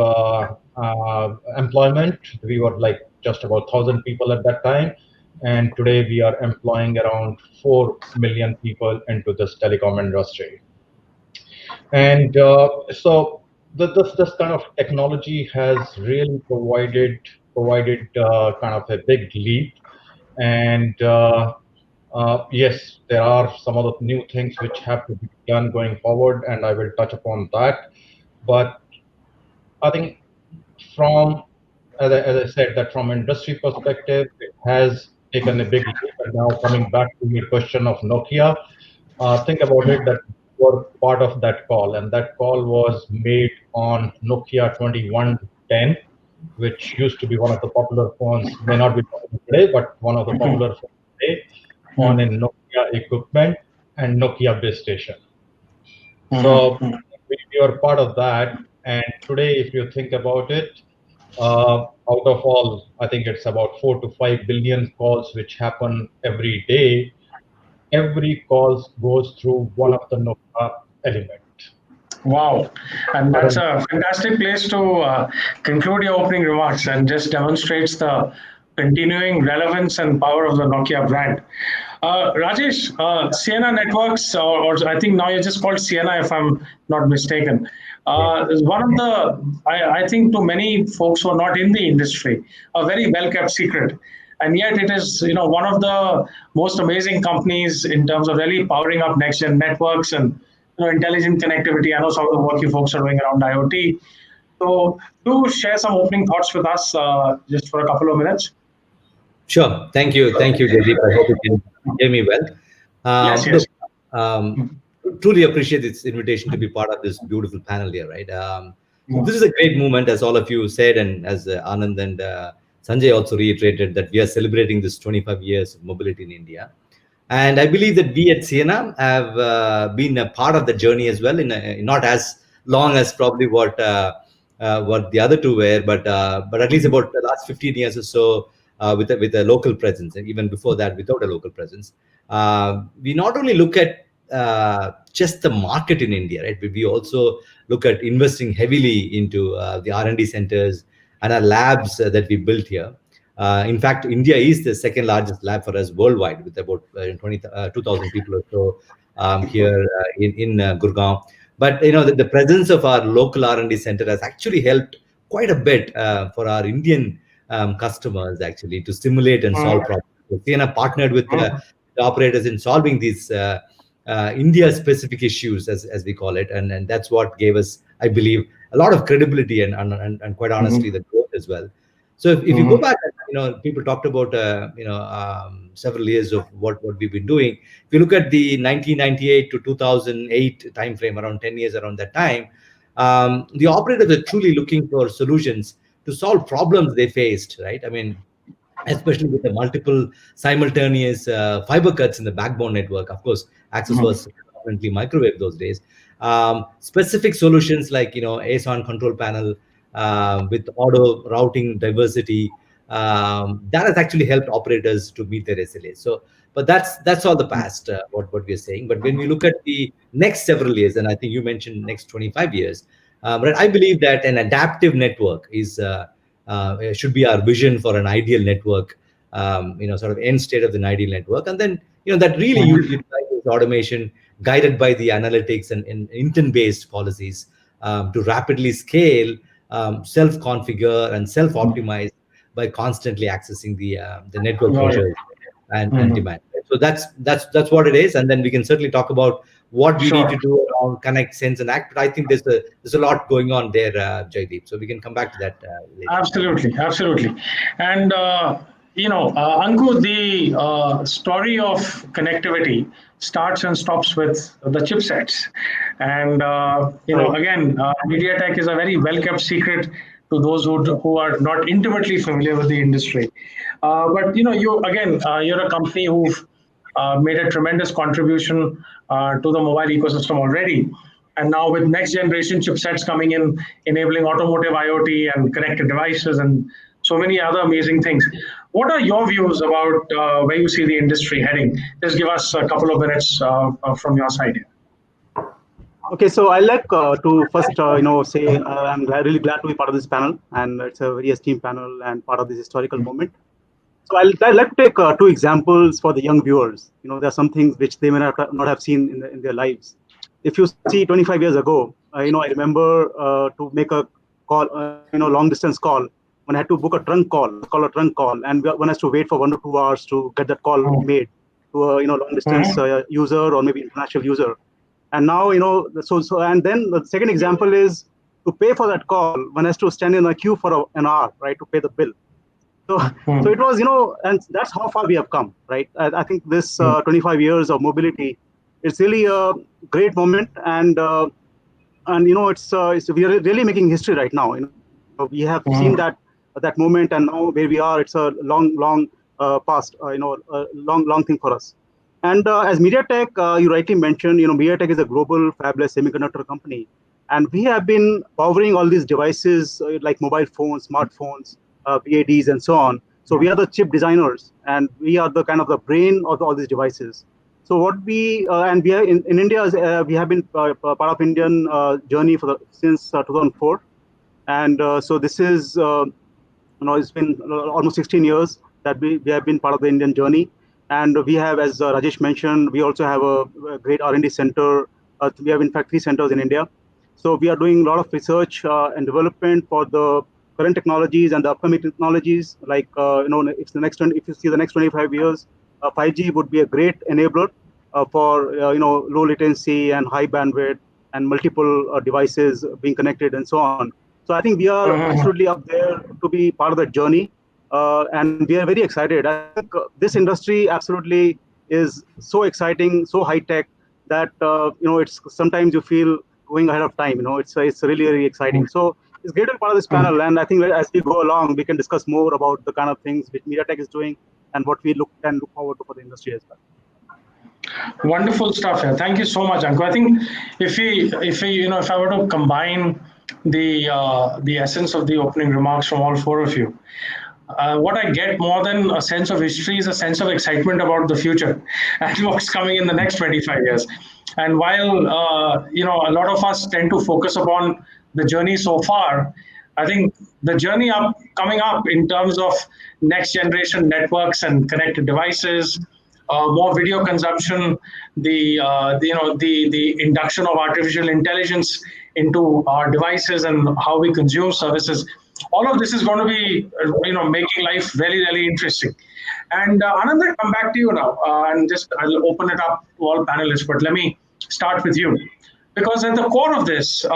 employment, we were like just about 1,000 people at that time, and today we are employing around 4 million people into this telecom industry. And so this kind of technology has really provided kind of a big leap. And yes, there are some of the new things which have to be done going forward, and I will touch upon that. But I think from, as I said, that from industry perspective, it has taken a big leap. And now coming back to your question of Nokia, think about it, that we were part of that call, and that call was made on Nokia 2110, which used to be one of the popular phones, may not be popular today, but one of the popular phones today, on a Nokia equipment and Nokia base station. So we are part of that. And today, if you think about it, out of all, I think it's about 4 to 5 billion calls which happen every day. Every call goes through one of the Nokia element. Wow. And that's a fantastic place to conclude your opening remarks and just demonstrates the continuing relevance and power of the Nokia brand. Rajesh, Sienna Networks, or I think now you're just called Sienna, if I'm not mistaken, is one of the, I think to many folks who are not in the industry, a very well-kept secret. And yet it is, one of the most amazing companies in terms of really powering up next-gen networks and intelligent connectivity. I know some of the work you folks are doing around IoT. So do share some opening thoughts with us just for a couple of minutes. Sure. Thank you, Jaideep. I hope you can hear me well. Yes. Look, truly appreciate this invitation to be part of this beautiful panel here, right? So this is a great moment, as all of you said, and as Anand and Sanjay also reiterated, that we are celebrating this 25 years of mobility in India. And I believe that we at Sienna have been a part of the journey as well, in not as long as probably what the other two were, but at least about the last 15 years or so, with a local presence, and even before that, without a local presence. We not only look at just the market in India, right? But we also look at investing heavily into the R&D centers and our labs that we built here. In fact, India is the second largest lab for us worldwide, with about 2,000 people or so here in Gurgaon. But the presence of our local R&D center has actually helped quite a bit for our Indian customers, actually, to stimulate and solve problems. So Sienna partnered with the operators in solving these India-specific issues, as we call it, and that's what gave us, I believe, a lot of credibility and quite honestly, the growth as well. So if you go back, people talked about several years of what we've been doing. If you look at the 1998 to 2008 timeframe, around 10 years around that time, the operators are truly looking for solutions to solve problems they faced, right? I mean, especially with the multiple simultaneous fiber cuts in the backbone network. Of course, access was predominantly microwave those days. Specific solutions like ASON control panel with auto routing diversity, that has actually helped operators to meet their SLAs. So, but that's all the past, what we're saying. But when we look at the next several years, and I think you mentioned next 25 years, but I believe that an adaptive network is should be our vision for an ideal network, sort of end state of an ideal network. And then, that really utilizes automation guided by the analytics and intent-based policies to rapidly scale, self-configure and self-optimize by constantly accessing the network pressures and demand. So that's what it is. And then we can certainly talk about what we need to do around connect, sense, and act. But I think there's a lot going on there, Jaideep. So we can come back to that later. Absolutely. And Anku, the story of connectivity starts and stops with the chipsets. And again, MediaTek is a very well-kept secret to those who are not intimately familiar with the industry. But you're a company who've made a tremendous contribution to the mobile ecosystem already. And now with next generation chipsets coming in, enabling automotive IoT and connected devices and so many other amazing things. What are your views about where you see the industry heading? Just give us a couple of minutes from your side here. Okay, so I'd like to first, say I'm really glad to be part of this panel, and it's a very esteemed panel and part of this historical moment. So I'd like to take two examples for the young viewers. There are some things which they may not have seen in their lives. If you see 25 years ago, I remember to make a call, long distance call, when I had to book a trunk call, and one has to wait for 1 to 2 hours to get that call made to a long distance user or maybe international user. And now, and then the second example is to pay for that call, one has to stand in a queue for an hour, right, to pay the bill. So it was, and that's how far we have come, right? I think this 25 years of mobility, it's really a great moment, and it's we are really making history right now. We have seen that moment, and now where we are, it's a long past, a long thing for us. And as MediaTek, you rightly mentioned, MediaTek is a global fabless semiconductor company, and we have been powering all these devices like mobile phones, smartphones, VADs, and so on. So we are the chip designers, and we are the kind of the brain of all these devices. So what we and we are in India, we have been part of Indian journey since 2004, and so this is it's been almost 16 years that we have been part of the Indian journey, and we have, as Rajesh mentioned, we also have a great R&D center. We have in fact 3 centers in India. So we are doing a lot of research and development for the current technologies and the upcoming technologies. Like if you see the next 25 years, 5G would be a great enabler for low latency and high bandwidth and multiple devices being connected and so on. So I think we are absolutely up there to be part of that journey, and we are very excited. I think this industry absolutely is so exciting, so high tech that it's sometimes you feel going ahead of time. It's really really exciting. So it's great to be part of this panel, and I think that as we go along, we can discuss more about the kind of things which MediaTek is doing and what we look forward to for the industry as well. Wonderful stuff here. Thank you so much, Anku. I think if I were to combine the essence of the opening remarks from all 4 of you, what I get more than a sense of history is a sense of excitement about the future and what's coming in the next 25 years. And while a lot of us tend to focus upon the journey so far, I think the journey coming up in terms of next generation networks and connected devices, more video consumption, the induction of artificial intelligence into our devices and how we consume services. All of this is going to be, making life very, very interesting. And Anand, I'll come back to you now, and I'll open it up to all panelists. But let me start with you, because at the core of this,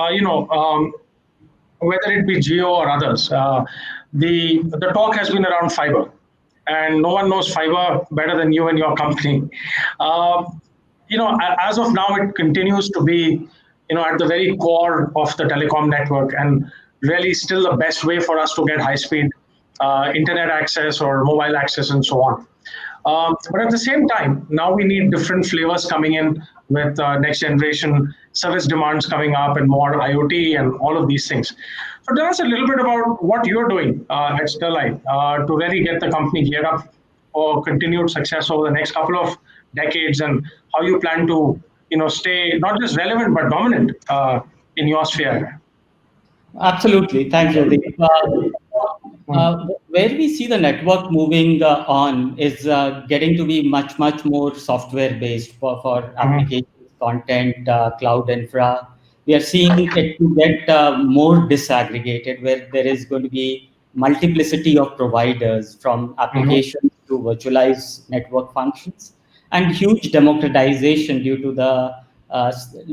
whether it be Geo or others, the talk has been around fiber, and no one knows fiber better than you and your company. As of now, it continues to be, at the very core of the telecom network, and really still the best way for us to get high-speed internet access or mobile access and so on. But at the same time, now we need different flavors coming in with next generation service demands coming up and more IoT and all of these things. So tell us a little bit about what you're doing at Sterlite to really get the company geared up for continued success over the next couple of decades, and how you plan to stay not just relevant but dominant in your sphere. Absolutely. Thanks, Jaideep. Where we see the network moving on is getting to be much, much more software-based for applications, content, cloud infra. We are seeing it to get more disaggregated, where there is going to be multiplicity of providers, from applications to virtualized network functions, and huge democratization due to the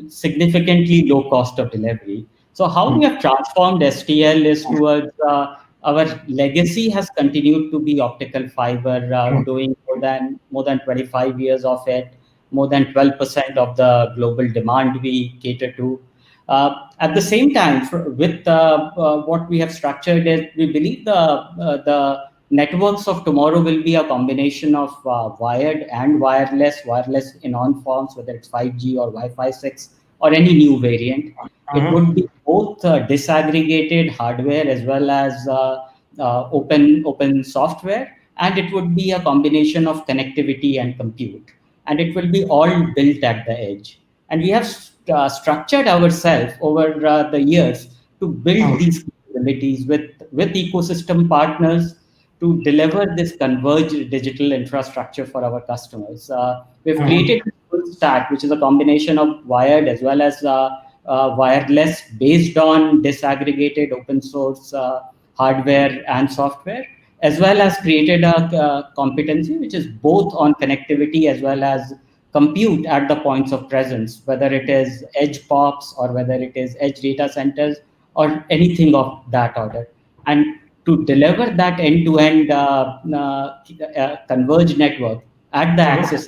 significantly low cost of delivery. So how we have transformed STL is towards our legacy has continued to be optical fiber, doing more than 25 years of it, more than 12% of the global demand we cater to. At the same time, with what we have structured is, we believe the networks of tomorrow will be a combination of wired and wireless in all forms, whether it's 5G or Wi-Fi 6 or any new variant. It would be both disaggregated hardware as well as open software, and it would be a combination of connectivity and compute, and it will be all built at the edge. And we have structured ourselves over the years to build these capabilities with ecosystem partners to deliver this converged digital infrastructure for our customers. We've created a full stack, which is a combination of wired as well as wireless, based on disaggregated open source hardware and software, as well as created a competency which is both on connectivity as well as compute at the points of presence, whether it is edge POPs or whether it is edge data centers or anything of that order. And to deliver that end-to-end converged network at the access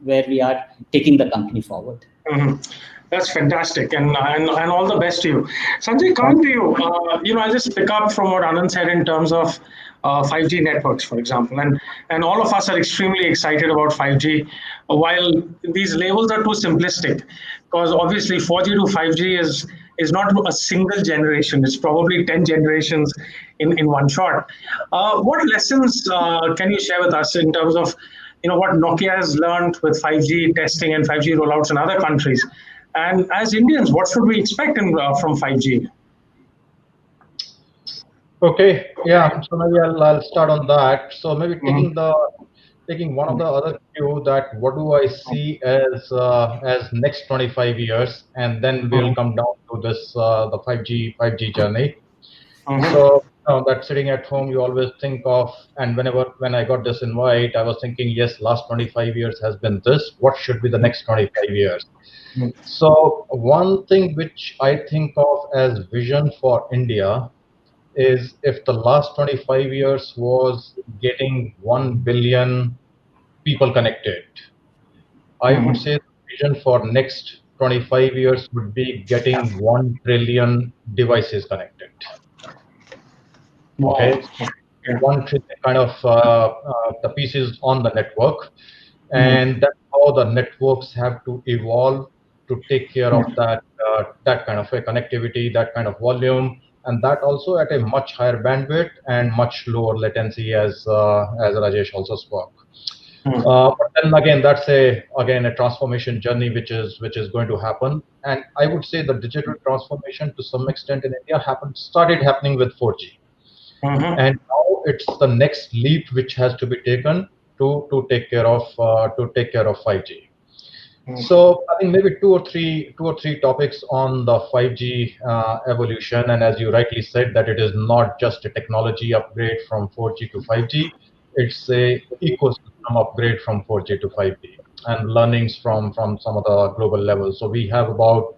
where we are taking the company forward. That's fantastic, and all the best to you. Sanjay, coming to you, I'll just pick up from what Anand said in terms of 5G networks, for example, and all of us are extremely excited about 5G. While these labels are too simplistic, because obviously 4G to 5G is not a single generation; it's probably 10 generations in one shot. What lessons can you share with us in terms of what Nokia has learned with 5G testing and 5G rollouts in other countries. And as Indians, what should we expect from 5G? Okay, yeah. So maybe I'll start on that. So maybe taking one of the other cue, that what do I see as next 25 years, and then we'll come down to this the 5G journey. So that sitting at home, you always think of, and when I got this invite, I was thinking, yes, last 25 years has been this. What should be the next 25 years? So one thing which I think of as vision for India is, if the last 25 years was getting 1 billion people connected, I would say the vision for next 25 years would be getting 1 trillion devices connected. Wow. Okay, 1 trillion kind of the pieces on the network, and that's how the networks have to evolve to take care of that kind of a connectivity, that kind of volume, and that also at a much higher bandwidth and much lower latency, as Rajesh also spoke. But then again, that's a transformation journey which is going to happen, and I would say the digital transformation to some extent in India started happening with 4G, and now it's the next leap which has to be taken to take care of 5G. So I think maybe two or three topics on the 5G evolution, and as you rightly said, that it is not just a technology upgrade from 4G to 5G, it's a ecosystem upgrade from 4G to 5G, and learnings from some of the global levels. So we have about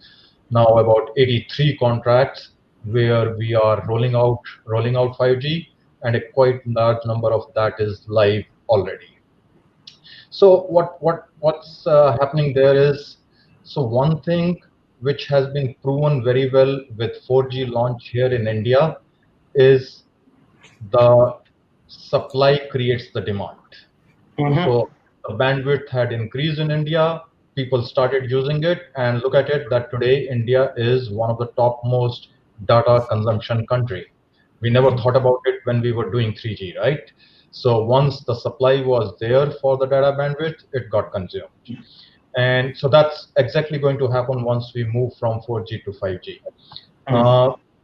83 contracts where we are rolling out 5G, and a quite large number of that is live already. So what's happening there is, so one thing which has been proven very well with 4G launch here in India is the supply creates the demand. So the bandwidth had increased in India, people started using it, and look at it that today India is one of the topmost data consumption country. We never thought about it when we were doing 3G, right? So once the supply was there for the data bandwidth, it got consumed. And so that's exactly going to happen once we move from 4G to 5G.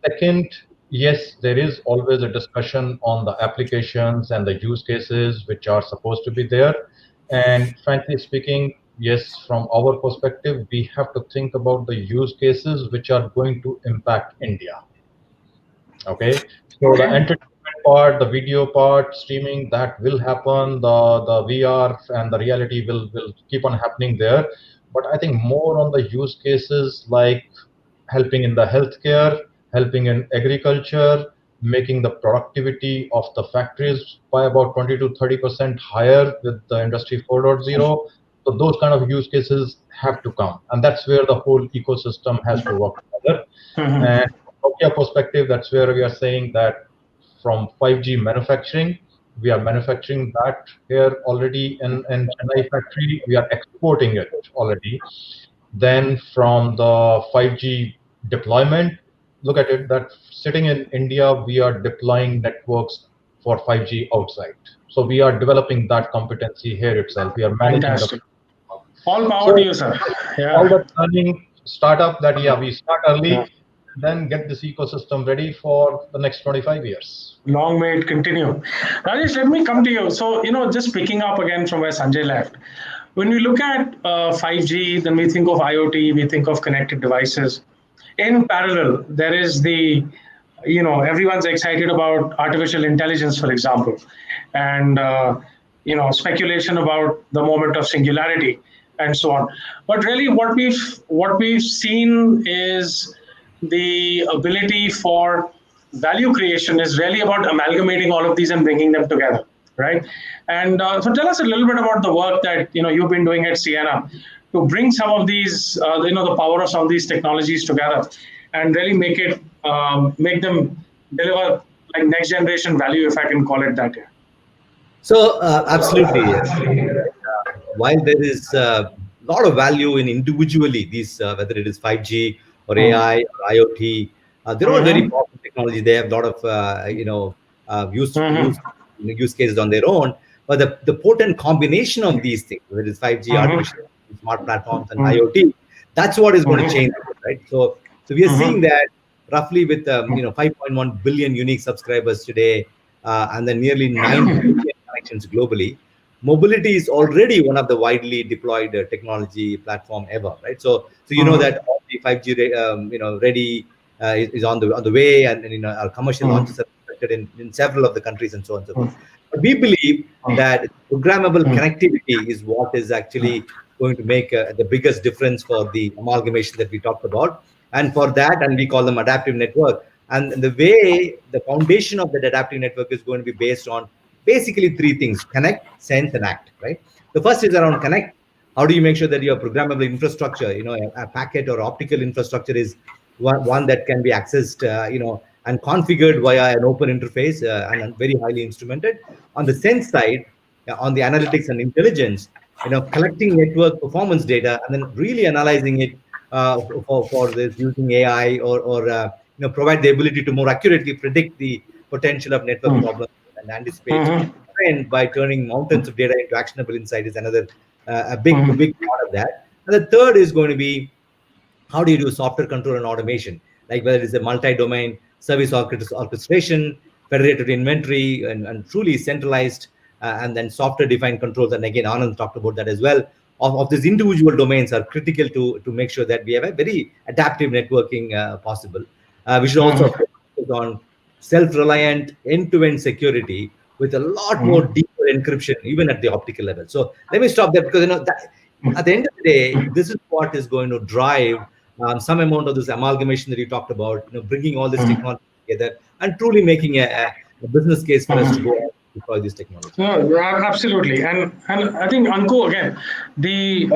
Second, yes, there is always a discussion on the applications and the use cases which are supposed to be there. And frankly speaking, yes, from our perspective, we have to think about the use cases which are going to impact India. Okay, so the entertainment part, the video part, streaming, that will happen. The VR and the reality will keep on happening there. But I think more on the use cases like helping in the healthcare, helping in agriculture, making the productivity of the factories by about 20 to 30% higher with the Industry 4.0. So those kind of use cases have to come, and that's where the whole ecosystem has to work together. And from Nokia perspective, that's where we are saying that from 5G manufacturing, we are manufacturing that here already in Chennai factory. We are exporting it already. Then from the 5G deployment, look at it that sitting in India, we are deploying networks for 5G outside. So we are developing that competency here itself. We are managing Fantastic. All power to you, sir. Yeah. All the learning startup that we start early, then get this ecosystem ready for the next 25 years. Long may it continue. Rajesh, let me come to you. So, just picking up again from where Sanjay left. When we look at 5G, then we think of IoT, we think of connected devices. In parallel, there is everyone's excited about artificial intelligence, for example, and, speculation about the moment of singularity and so on. But really what we've seen is the ability for value creation is really about amalgamating all of these and bringing them together, right? And so tell us a little bit about the work that you've been doing at Sienna to bring some of these, the power of some of these technologies together and really make them deliver like next generation value, if I can call it that. So absolutely, while there is a lot of value in individually these, whether it is 5G or AI or IoT, they're all very powerful technology. They have a lot of use cases on their own. but the potent combination of these things, whether it's 5G, artificial, smart platforms, and IoT, that's what is going to change, right? So we are seeing that roughly with 5.1 billion unique subscribers today, and then nearly 9 billion connections globally. Mobility is already one of the widely deployed technology platform ever, right? So you know that all the 5G ready is on the way, and our commercial launches are expected in several of the countries and so on and so forth. But we believe that programmable connectivity is what is actually going to make the biggest difference for the amalgamation that we talked about. And for that, and we call them adaptive network. And the way the foundation of that adaptive network is going to be based on basically three things: connect, sense, and act, right? The first is around connect. How do you make sure that your programmable infrastructure, a packet or optical infrastructure is one that can be accessed, and configured via an open interface, and very highly instrumented. On the sense side, on the analytics and intelligence, collecting network performance data and then really analyzing it for this using AI or provide the ability to more accurately predict the potential of network problems and anticipate trend by turning mountains of data into actionable insight is another a big part of that. And the third is going to be, how do you do software control and automation, like whether it's a multi-domain service orchestration, federated inventory, and truly centralized, and then software-defined controls. And again, Anand talked about that as well. Of these individual domains are critical to make sure that we have a very adaptive networking possible. We should also focus on self-reliant end-to-end security with a lot more deeper encryption, even at the optical level. So let me stop there, because that, at the end of the day, this is what is going to drive some amount of this amalgamation that you talked about, bringing all this technology together and truly making a business case for us to go and deploy this technology. No, absolutely, and I think, Anku, again, the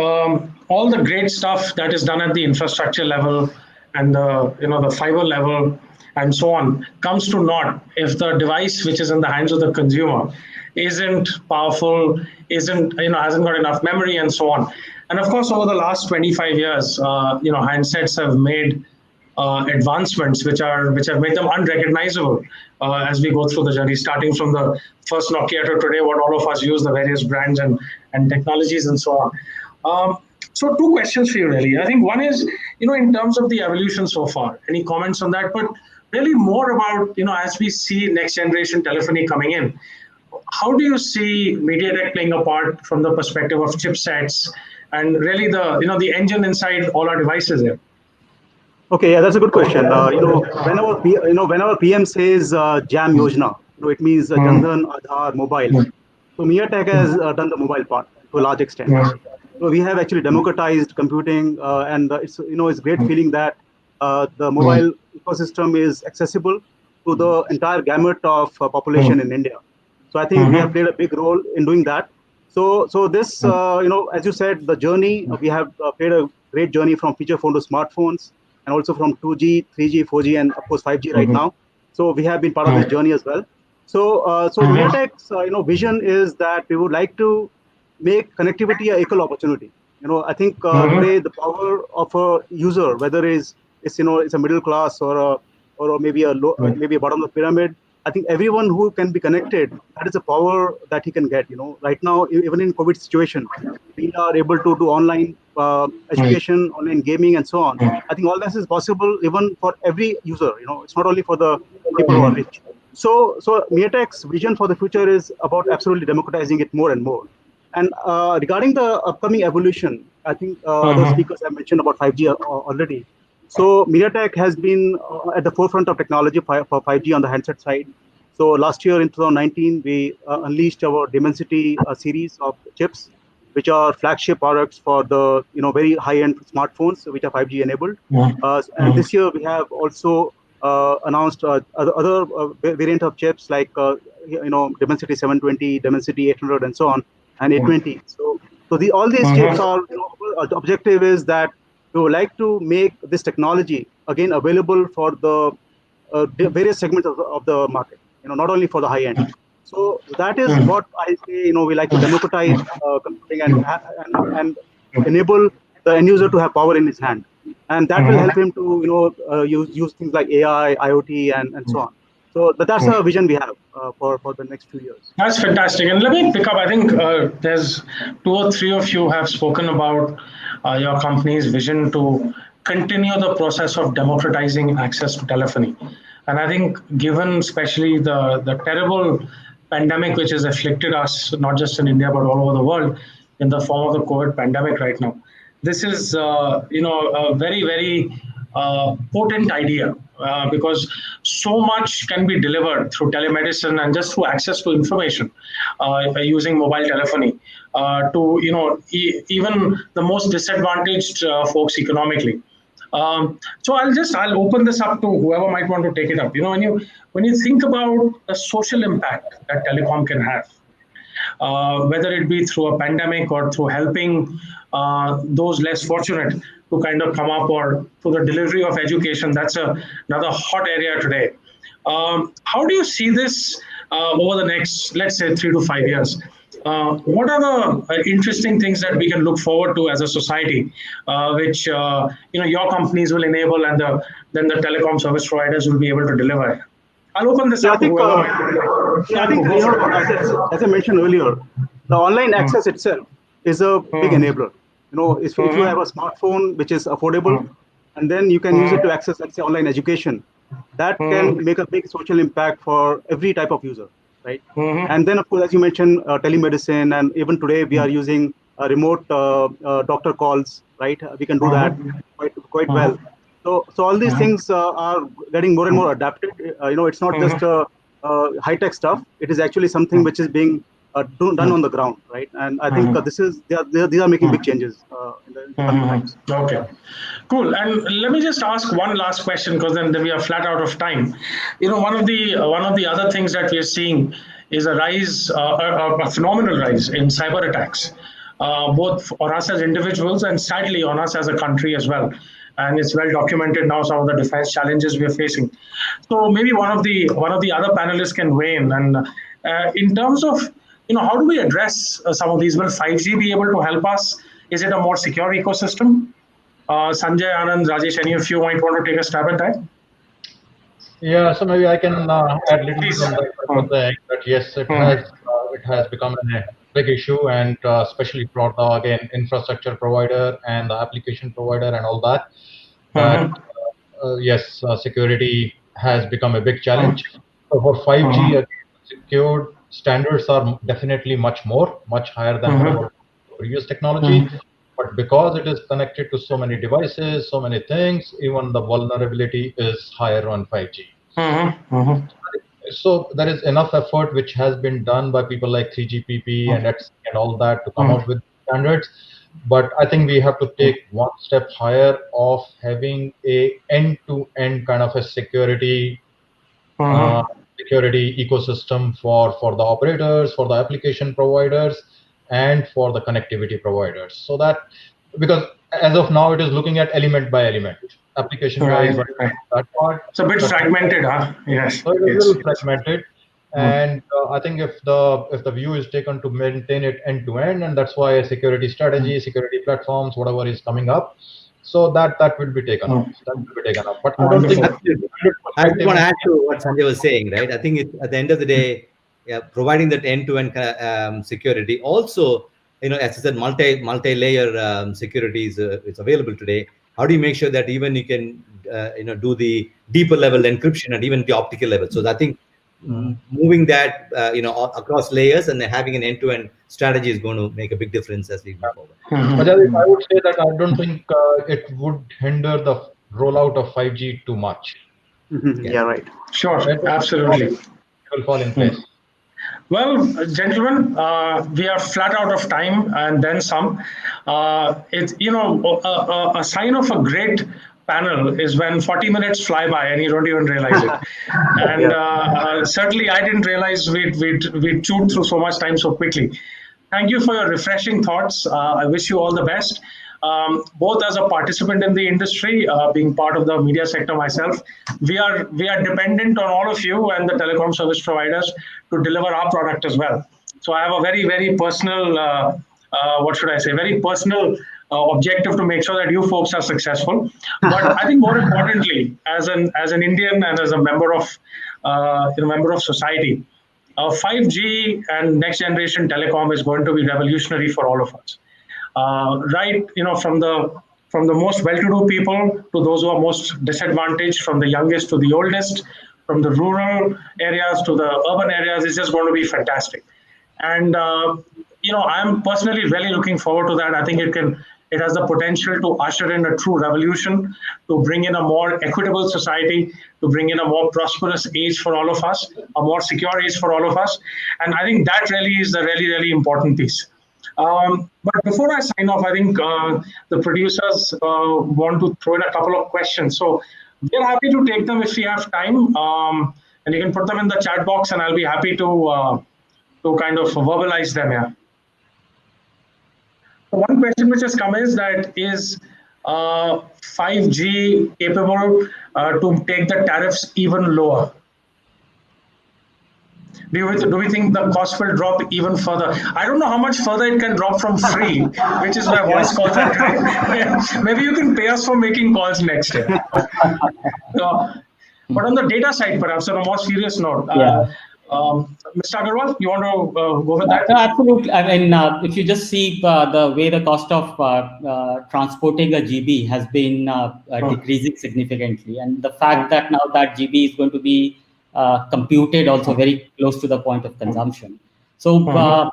all the great stuff that is done at the infrastructure level and the fiber level and so on comes to naught if the device which is in the hands of the consumer isn't powerful, hasn't got enough memory and so on. And of course, over the last 25 years, handsets have made advancements which have made them unrecognizable as we go through the journey, starting from the first Nokia to today, what all of us use, the various brands and technologies and so on. So two questions for you, really. I think one is, in terms of the evolution so far, any comments on that? But really more about, as we see next generation telephony coming in, how do you see MediaTek playing a part from the perspective of chipsets and really the engine inside all our devices here? Okay, yeah, that's a good question. Whenever PM says Jam Yojana, it means Jan Dhan, Aadhaar, mobile. So MediaTek has done the mobile part to a large extent. So we have actually democratized computing, and it's great feeling that the mobile ecosystem is accessible to the entire gamut of population in India. So I think we have played a big role in doing that. So this, as you said, the journey, we have played a great journey from feature phone to smartphones, and also from 2G, 3G, 4G, and of course 5G right now. So we have been part of this journey as well. So MediaTek's vision is that we would like to make connectivity an equal opportunity. I think today the power of a user, whether it's a middle class or maybe a low, maybe a bottom of the pyramid, I think everyone who can be connected, that is the power that he can get. Right now, even in COVID situation, we are able to do online education, online gaming, and so on. I think all this is possible even for every user. It's not only for the people who are rich. So MediaTek's vision for the future is about absolutely democratizing it more and more. And regarding the upcoming evolution, I think other speakers have mentioned about 5G already. So MediaTek has been at the forefront of technology for 5G on the handset side. So last year in 2019, we unleashed our Dimensity series of chips, which are flagship products for the very high-end smartphones, which are 5G enabled. And this year we have also announced other variant of chips like Dimensity 720, Dimensity 800, and so on, and 820. So all these chips are the objective is that we would like to make this technology again available for the various segments of the market, not only for the high end. So that is what I say, we like to democratize computing and enable the end user to have power in his hand. And that will help him to use things like AI, IoT, and so on. So that's a vision we have for the next few years. That's fantastic. And let me pick up. I think there's 2 or 3 of you have spoken about your company's vision to continue the process of democratizing access to telephony. And I think, given especially the terrible pandemic which has afflicted us, not just in India, but all over the world, in the form of the COVID pandemic right now, this is, a very, very potent idea because so much can be delivered through telemedicine and just through access to information using mobile telephony to even the most disadvantaged folks economically. So I'll open this up to whoever might want to take it up. When you think about the social impact that telecom can have, whether it be through a pandemic or through helping those less fortunate to kind of come up, or through the delivery of education, that's another hot area today. How do you see this over the next, let's say, 3 to 5 years? What are the interesting things that we can look forward to as a society, which your companies will enable, and then the telecom service providers will be able to deliver? I'll open this up. I think, as I mentioned earlier, the online access itself is a big enabler. If you have a smartphone which is affordable, and then you can use it to access, let's say, online education, that can make a big social impact for every type of user, right? And then, of course, as you mentioned, telemedicine, and even today we are using remote doctor calls, right? We can do that quite well. So all these things are getting more and more adapted. It's not just high-tech stuff. It is actually something which is being done on the ground, right? And I think these are making big changes in the coming times. Okay, cool. And let me just ask one last question, because then we are flat out of time. One of the other things that we are seeing is a rise, a phenomenal rise in cyber attacks, both on us as individuals and sadly on us as a country as well. And it's well documented now, some of the defense challenges we are facing. So maybe one of the other panelists can weigh in. And in terms of how do we address some of these? Will 5G be able to help us? Is it a more secure ecosystem? Sanjay, Anand, Rajesh, any of you might want to take a stab at that? Yeah, so maybe I can add a little bit on that. But yes, it has become a big issue, and especially for the infrastructure provider and the application provider and all that. But yes, security has become a big challenge. So for 5G, secured standards are definitely much higher than previous technology. But because it is connected to so many devices, so many things, even the vulnerability is higher on 5G. So there is enough effort which has been done by people like 3GPP and all that to come out with standards. But I think we have to take one step higher of having a end-to-end kind of a security ecosystem for the operators, for the application providers, and for the connectivity providers. So that, because as of now, it is looking at element by element, application wise. That part. It's a bit fragmented, huh? Yes. So it is a little fragmented, and I think if the view is taken to maintain it end to end, and that's why a security strategy, security platforms, whatever is coming up, so that will be taken up. That will be taken up. But I don't think. I just want to add to what Sanjay was saying, right? I think at the end of the day, providing that end-to-end security. Also, as I said, multi-layer security is available today. How do you make sure that even you can do the deeper level encryption and even the optical level? So I think moving that across layers and having an end-to-end strategy is going to make a big difference as we move forward. But I would say that I don't think it would hinder the rollout of 5G too much. Yeah, right. Sure, absolutely. It will fall in place. Well, gentlemen, we are flat out of time and then some. It's a sign of a great panel is when 40 minutes fly by and you don't even realize it. And certainly, I didn't realize we'd chewed through so much time so quickly. Thank you for your refreshing thoughts. I wish you all the best. Both as a participant in the industry, being part of the media sector myself, we are dependent on all of you and the telecom service providers to deliver our product as well. So I have a very, very personal, very personal objective to make sure that you folks are successful. But I think more importantly, as an Indian and as a member of member of society, 5G and next generation telecom is going to be revolutionary for all of us. Right, from the most well-to-do people to those who are most disadvantaged, from the youngest to the oldest, from the rural areas to the urban areas, is just going to be fantastic. And I'm personally really looking forward to that. I think it has the potential to usher in a true revolution, to bring in a more equitable society, to bring in a more prosperous age for all of us, a more secure age for all of us. And I think that really is the really, really important piece. But before I sign off, I think the producers want to throw in a couple of questions. So we're happy to take them if we have time. And you can put them in the chat box and I'll be happy to kind of verbalize them here. So one question which has come is that is 5G capable to take the tariffs even lower? Do we think the cost will drop even further? I don't know how much further it can drop from free, which is why voice calls are trying. Maybe you can pay us for making calls next year. But on the data side, perhaps on a more serious note, Mr. Agarwal, you want to go with that? Absolutely. I mean, if you just see the way the cost of transporting a GB has been decreasing significantly, and the fact that now that GB is going to be computed also very close to the point of consumption. So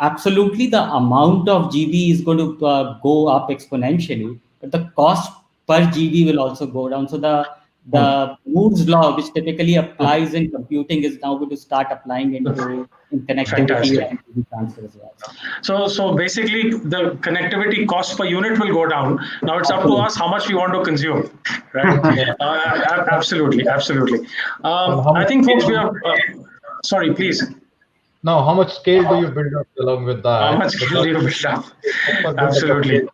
absolutely, the amount of GB is going to go up exponentially, but the cost per GB will also go down. So the Moore's law, which typically applies in computing, is now going to start applying in connectivity and TV transfer as well. So basically, the connectivity cost per unit will go down. Now it's up to us how much we want to consume, right? Absolutely. I think, folks, we are. Sorry, please. Now, how much scale do you build up along with that? How much scale do you build up? Absolutely.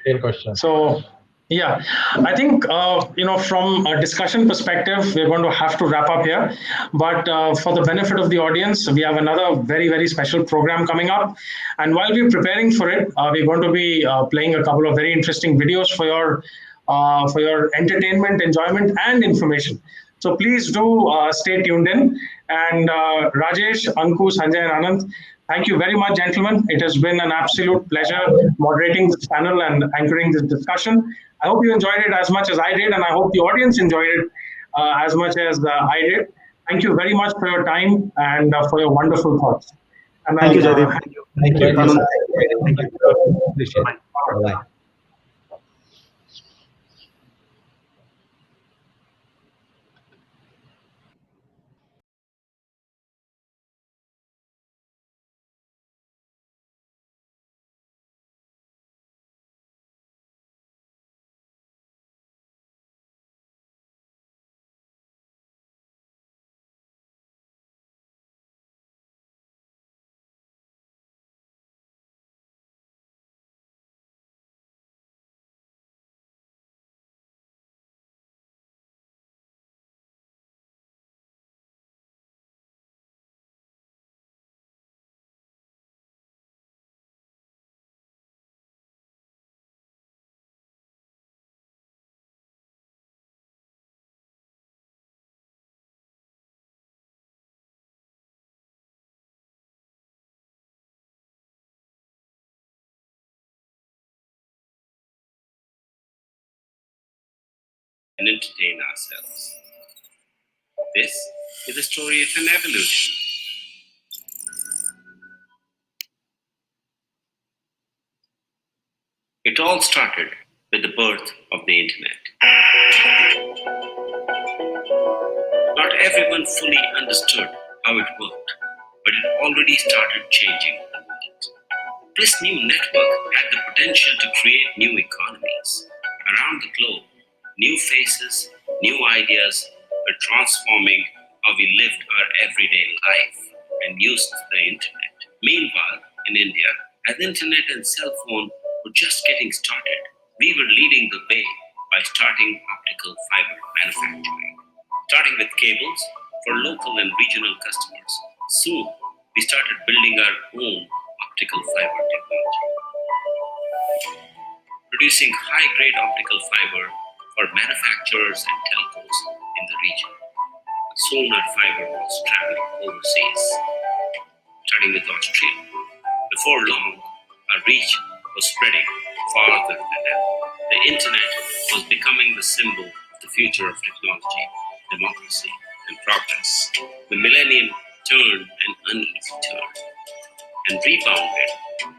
Detailed question. So. Yeah, I think, from a discussion perspective, we're going to have to wrap up here. But for the benefit of the audience, we have another very, very special program coming up. And while we're preparing for it, we're going to be playing a couple of very interesting videos for your entertainment, enjoyment, and information. So please do stay tuned in. And Rajesh, Anku, Sanjay, and Anand, thank you very much, gentlemen. It has been an absolute pleasure moderating this panel and anchoring this discussion. I hope you enjoyed it as much as I did, and I hope the audience enjoyed it as much as I did. Thank you very much for your time and for your wonderful thoughts. And thank you, Jaideep. Thank you. Appreciate it. Bye-bye. And entertain ourselves. This is a story of an evolution. It all started with the birth of the internet. Not everyone fully understood how it worked, but it already started changing the world. This new network had the potential to create new economies. Around the globe, new faces, new ideas were transforming how we lived our everyday life and used the internet. Meanwhile, in India, as internet and cell phone were just getting started, we were leading the way by starting optical fiber manufacturing. Starting with cables for local and regional customers. Soon, we started building our own optical fiber technology. Producing high-grade optical fiber for manufacturers and telcos in the region. Soon our fiber was traveling overseas, starting with Australia. Before long, our reach was spreading farther than ever. The internet was becoming the symbol of the future of technology, democracy, and progress. The millennium turned an uneasy turn and rebounded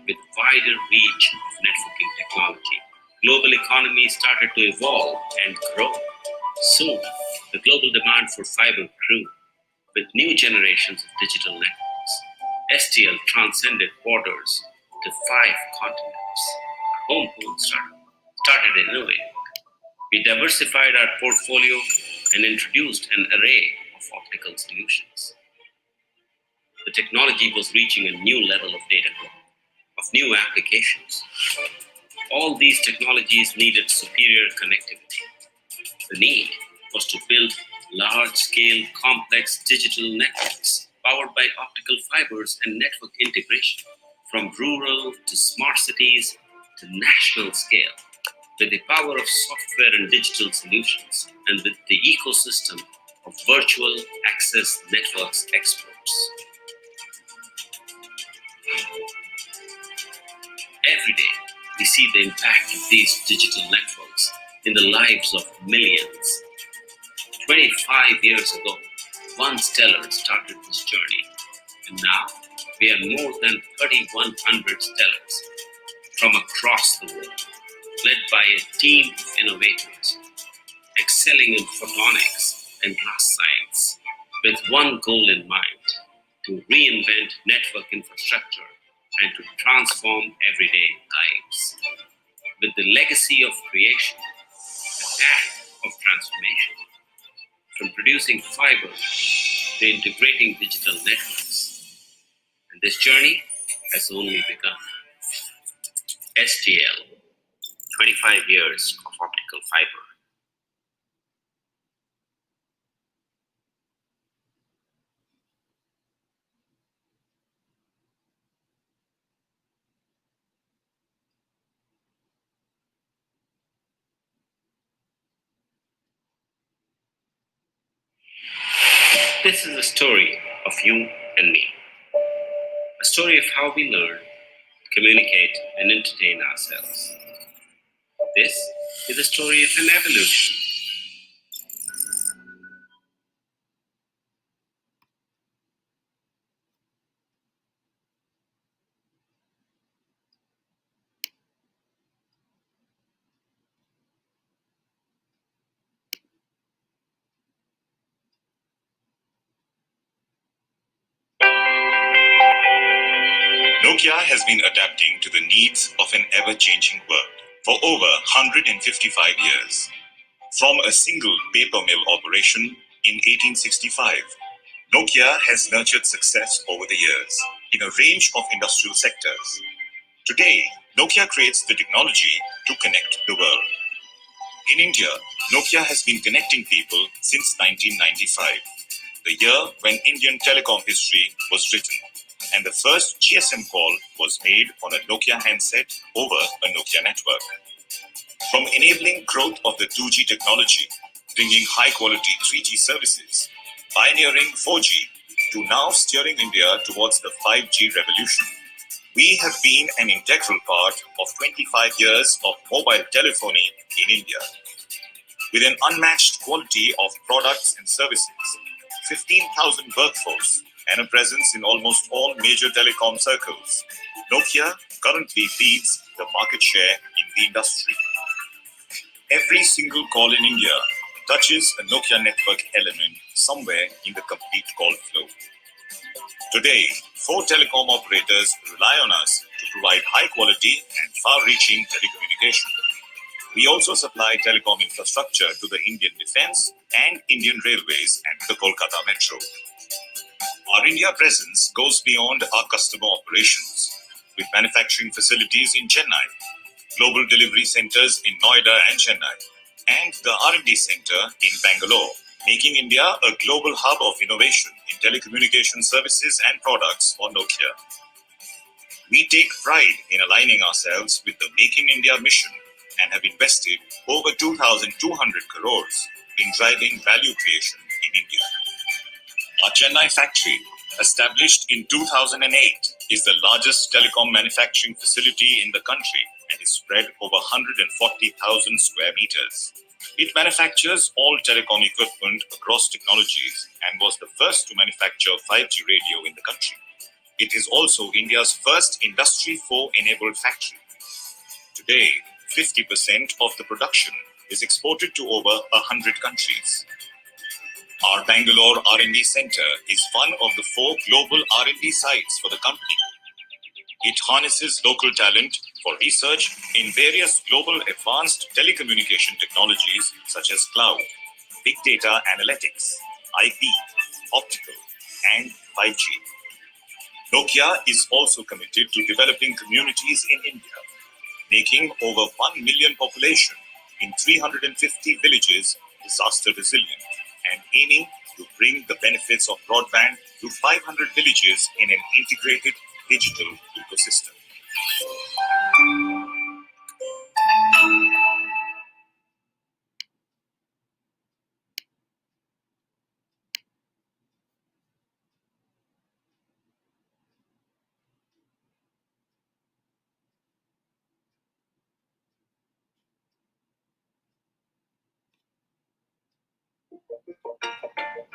with wider reach of networking technology. Global economy started to evolve and grow. Soon, the global demand for fiber grew with new generations of digital networks. STL transcended borders to 5 continents. Our home phone started innovating. We diversified our portfolio and introduced an array of optical solutions. The technology was reaching a new level of data growth, of new applications. All these technologies needed superior connectivity. The need was to build large-scale, complex digital networks powered by optical fibers and network integration, from rural to smart cities to national scale, with the power of software and digital solutions, and with the ecosystem of virtual access networks experts. Every day, we see the impact of these digital networks in the lives of millions. 25 years ago, one stellar started this journey, and now we are more than 3,100 stellars from across the world, led by a team of innovators, excelling in photonics and glass science, with one goal in mind: to reinvent network infrastructure and to transform everyday lives. With the legacy of creation, the path of transformation, from producing fiber to integrating digital networks. And this journey has only begun. STL, 25 years of optical fiber. This is a story of you and me. A story of how we learn, communicate, and entertain ourselves. This is a story of an evolution. Nokia has been adapting to the needs of an ever-changing world for over 155 years. From a single paper mill operation in 1865, Nokia has nurtured success over the years in a range of industrial sectors. Today, Nokia creates the technology to connect the world. In India, Nokia has been connecting people since 1995, the year when Indian telecom history was written, and the first GSM call was made on a Nokia handset over a Nokia network. From enabling growth of the 2G technology, bringing high-quality 3G services, pioneering 4G, to now steering India towards the 5G revolution, we have been an integral part of 25 years of mobile telephony in India. With an unmatched quality of products and services, 15,000 workforce, and a presence in almost all major telecom circles, Nokia currently leads the market share in the industry. Every single call in India touches a Nokia network element somewhere in the complete call flow. Today, 4 telecom operators rely on us to provide high-quality and far-reaching telecommunication. We also supply telecom infrastructure to the Indian Defence and Indian Railways and the Kolkata Metro. Our India presence goes beyond our customer operations, with manufacturing facilities in Chennai, global delivery centers in Noida and Chennai, and the R&D center in Bangalore, making India a global hub of innovation in telecommunication services and products for Nokia. We take pride in aligning ourselves with the Make in India mission and have invested over 2,200 crores in driving value creation in India. Our Chennai factory, established in 2008, is the largest telecom manufacturing facility in the country and is spread over 140,000 square meters. It manufactures all telecom equipment across technologies and was the first to manufacture 5G radio in the country. It is also India's first Industry 4 enabled factory. Today, 50% of the production is exported to over 100 countries. Our Bangalore R&D Center is one of the 4 global R&D sites for the company. It harnesses local talent for research in various global advanced telecommunication technologies such as cloud, big data analytics, IP, optical, and 5G. Nokia is also committed to developing communities in India, making over 1 million population in 350 villages disaster resilient and aiming to bring the benefits of broadband to 500 villages in an integrated digital ecosystem.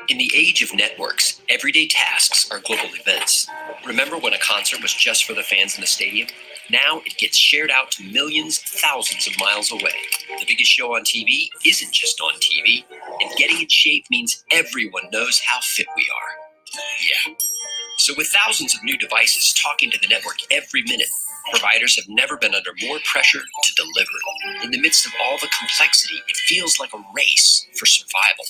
In the age of networks, everyday tasks are global events. Remember when a concert was just for the fans in the stadium? Now it gets shared out to millions, thousands of miles away. The biggest show on TV isn't just on TV, and getting in shape means everyone knows how fit we are. Yeah. So with thousands of new devices talking to the network every minute, providers have never been under more pressure to deliver. In the midst of all the complexity, it feels like a race for survival.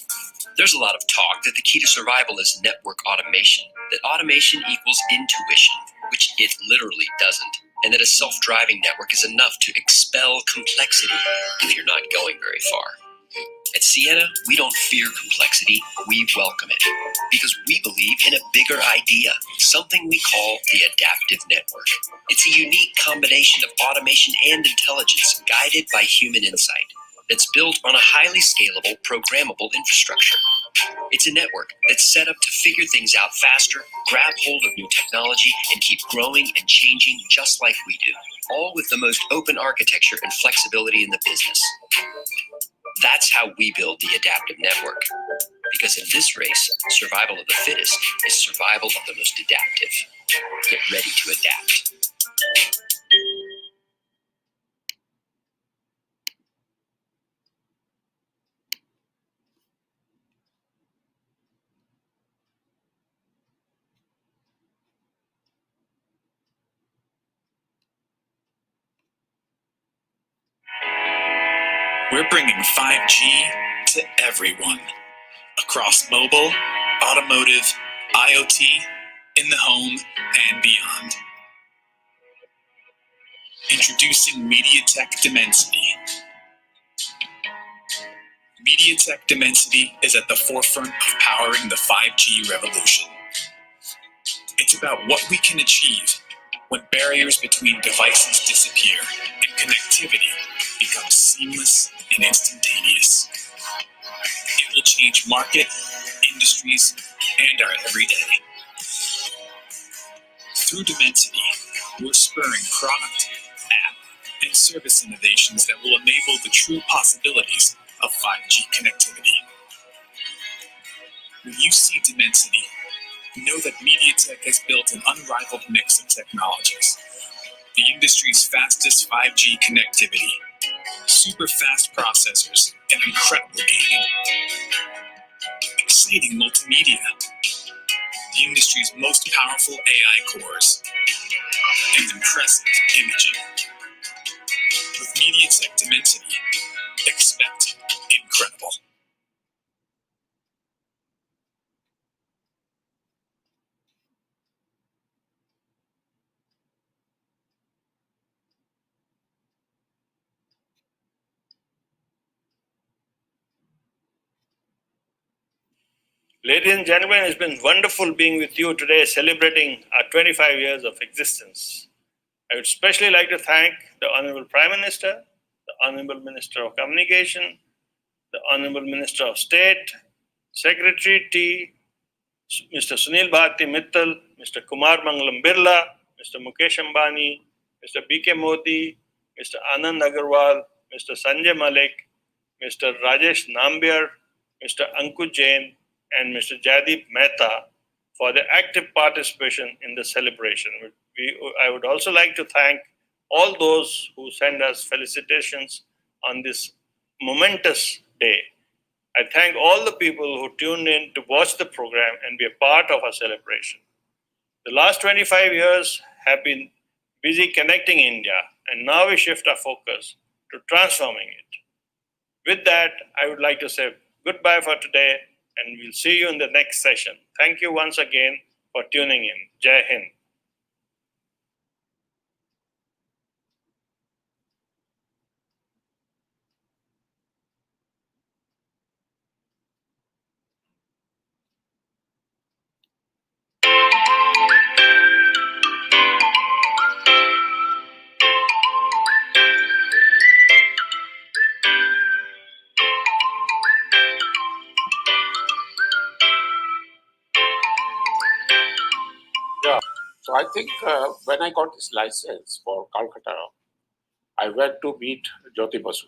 There's a lot of talk that the key to survival is network automation, that automation equals intuition, which it literally doesn't, and that a self-driving network is enough to expel complexity if you're not going very far. At Sienna, we don't fear complexity, we welcome it, because we believe in a bigger idea, something we call the adaptive network. It's a unique combination of automation and intelligence guided by human insight that's built on a highly scalable, programmable infrastructure. It's a network that's set up to figure things out faster, grab hold of new technology, and keep growing and changing just like we do, all with the most open architecture and flexibility in the business. That's how we build the adaptive network. Because in this race, survival of the fittest is survival of the most adaptive. Get ready to adapt. We're bringing 5G to everyone across mobile, automotive, IoT, in the home, and beyond. Introducing MediaTek Dimensity. MediaTek Dimensity is at the forefront of powering the 5G revolution. It's about what we can achieve when barriers between devices disappear and connectivity becomes seamless and instantaneous. It will change market, industries, and our everyday. Through Dimensity, we're spurring product, app, and service innovations that will enable the true possibilities of 5G connectivity. When you see Dimensity, know that MediaTek has built an unrivaled mix of technologies. The industry's fastest 5G connectivity, super fast processors, and incredible gaming. Exciting multimedia, the industry's most powerful AI cores, and impressive imaging. With MediaTek Dimensity, expect incredible. Ladies and gentlemen, it's been wonderful being with you today, celebrating our 25 years of existence. I would especially like to thank the Honorable Prime Minister, the Honorable Minister of Communication, the Honorable Minister of State, Secretary T, Mr. Sunil Bharti Mittal, Mr. Kumar Mangalam Birla, Mr. Mukesh Ambani, Mr. B.K. Modi, Mr. Anand Agarwal, Mr. Sanjay Malik, Mr. Rajesh Nambiar, Mr. Ankush Jain, and Mr. Jaideep Mehta for their active participation in the celebration. I would also like to thank all those who send us felicitations on this momentous day. I thank all the people who tuned in to watch the program and be a part of our celebration. The last 25 years have been busy connecting India, and now we shift our focus to transforming it. With that, I would like to say goodbye for today, and we'll see you in the next session. Thank you once again for tuning in. Jai Hind. Yeah. So I think when I got this license for Calcutta, I went to meet Jyoti Basu,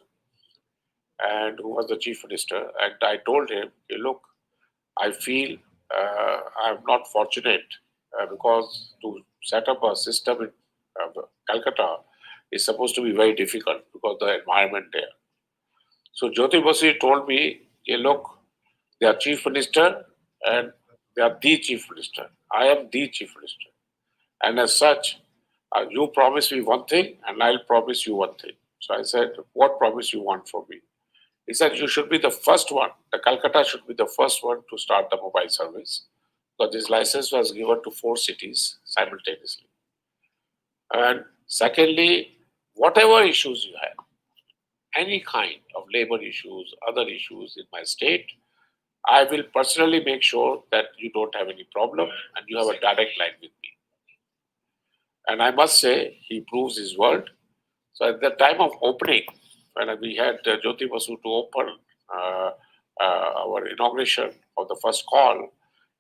and who was the chief minister, and I told him, "Hey, look, I feel I'm not fortunate because to set up a system in Calcutta is supposed to be very difficult because the environment there." So Jyoti Basu told me, "Hey, look, they are chief minister and they are the chief minister. I am the chief minister. And as such, you promise me one thing and I'll promise you one thing." So I said, "What promise you want from me?" He said, "You should be the first one. The Calcutta should be the first one to start the mobile service." Because this license was given to 4 cities simultaneously. And secondly, whatever issues you have, any kind of labor issues, other issues in my state, I will personally make sure that you don't have any problem and you have a direct line with me. And I must say, he proves his word. So at the time of opening, when we had Jyoti Basu to open our inauguration of the first call,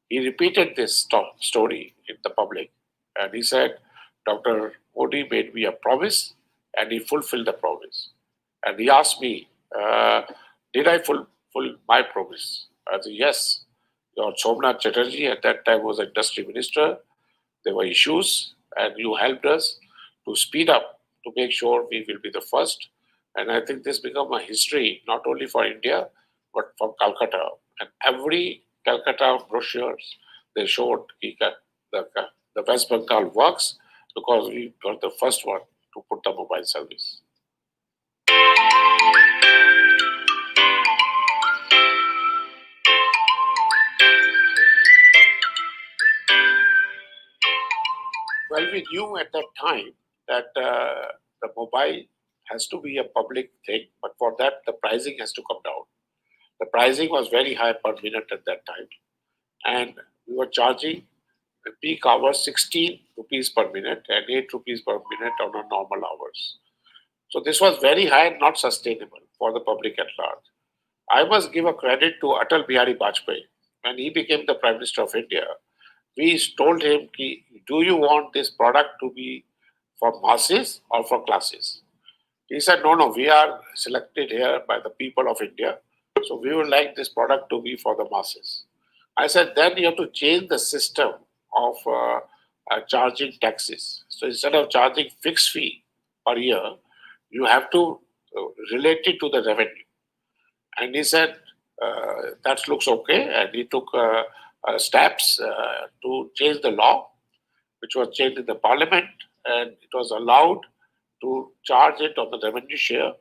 he repeated this story in the public. And he said, "Dr. Modi made me a promise and he fulfilled the promise." And he asked me, did I fulfill my promise? I said, "Yes." Your Somnath Chatterjee at that time was industry minister. There were issues and you helped us to speed up to make sure we will be the first. And I think this became a history, not only for India, but for Calcutta. And every Calcutta brochures, they showed the West Bengal works because we got the first one to put the mobile service. Well, we knew at that time that the mobile has to be a public thing, but for that, the pricing has to come down. The pricing was very high per minute at that time, and we were charging the peak hours 16 rupees per minute and 8 rupees per minute on a normal hours. So this was very high and not sustainable for the public at large. I must give a credit to Atal Bihari Vajpayee. When he became the Prime Minister of India, we told him, "Do you want this product to be for masses or for classes?" He said, "No, we are selected here by the people of India, so we would like this product to be for the masses." I said, "Then you have to change the system of charging taxes. So instead of charging fixed fee per year, you have to relate it to the revenue." And he said, "That looks okay." And he took steps to change the law, which was changed in the parliament, and it was allowed to charge it on the revenue share.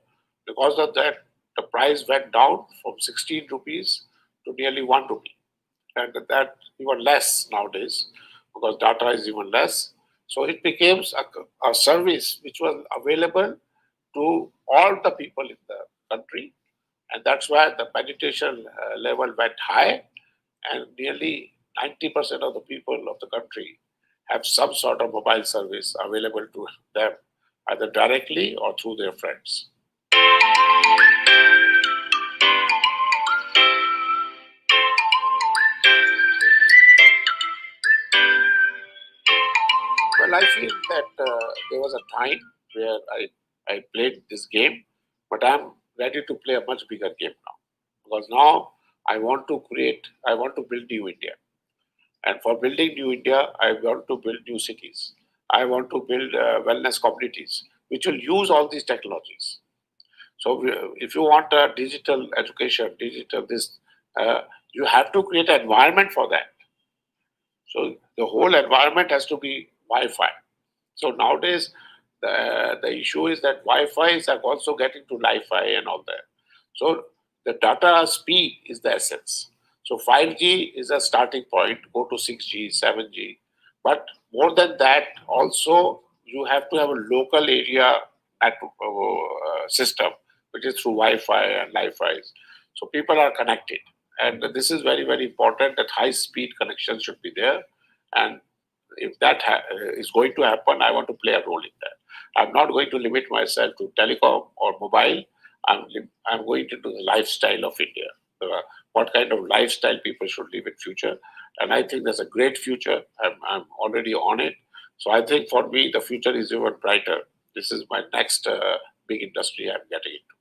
Because of that, the price went down from 16 rupees to nearly 1 rupee. And that even less nowadays, because data is even less. So it became a service which was available to all the people in the country. And that's why the penetration level went high, and nearly 90% of the people of the country have some sort of mobile service available to them, either directly or through their friends. Well, I feel that there was a time where I played this game, but I'm ready to play a much bigger game now. Because now I want to build new India. And for building new India, I want to build new cities. I want to build wellness communities, which will use all these technologies. So if you want a digital education, you have to create an environment for that. So the whole environment has to be Wi-Fi. So nowadays, the issue is that Wi-Fi is also getting to Li-Fi and all that. So the data speed is the essence. So 5G is a starting point, go to 6G, 7G. But more than that, also you have to have a local area system, which is through Wi-Fi and Li-Fi. So people are connected. And this is very, very important that high-speed connection should be there. And if that is going to happen, I want to play a role in that. I'm not going to limit myself to telecom or mobile. I'm going into the lifestyle of India. What kind of lifestyle people should live in future. And I think there's a great future. I'm already on it. So I think for me, the future is even brighter. This is my next big industry I'm getting into.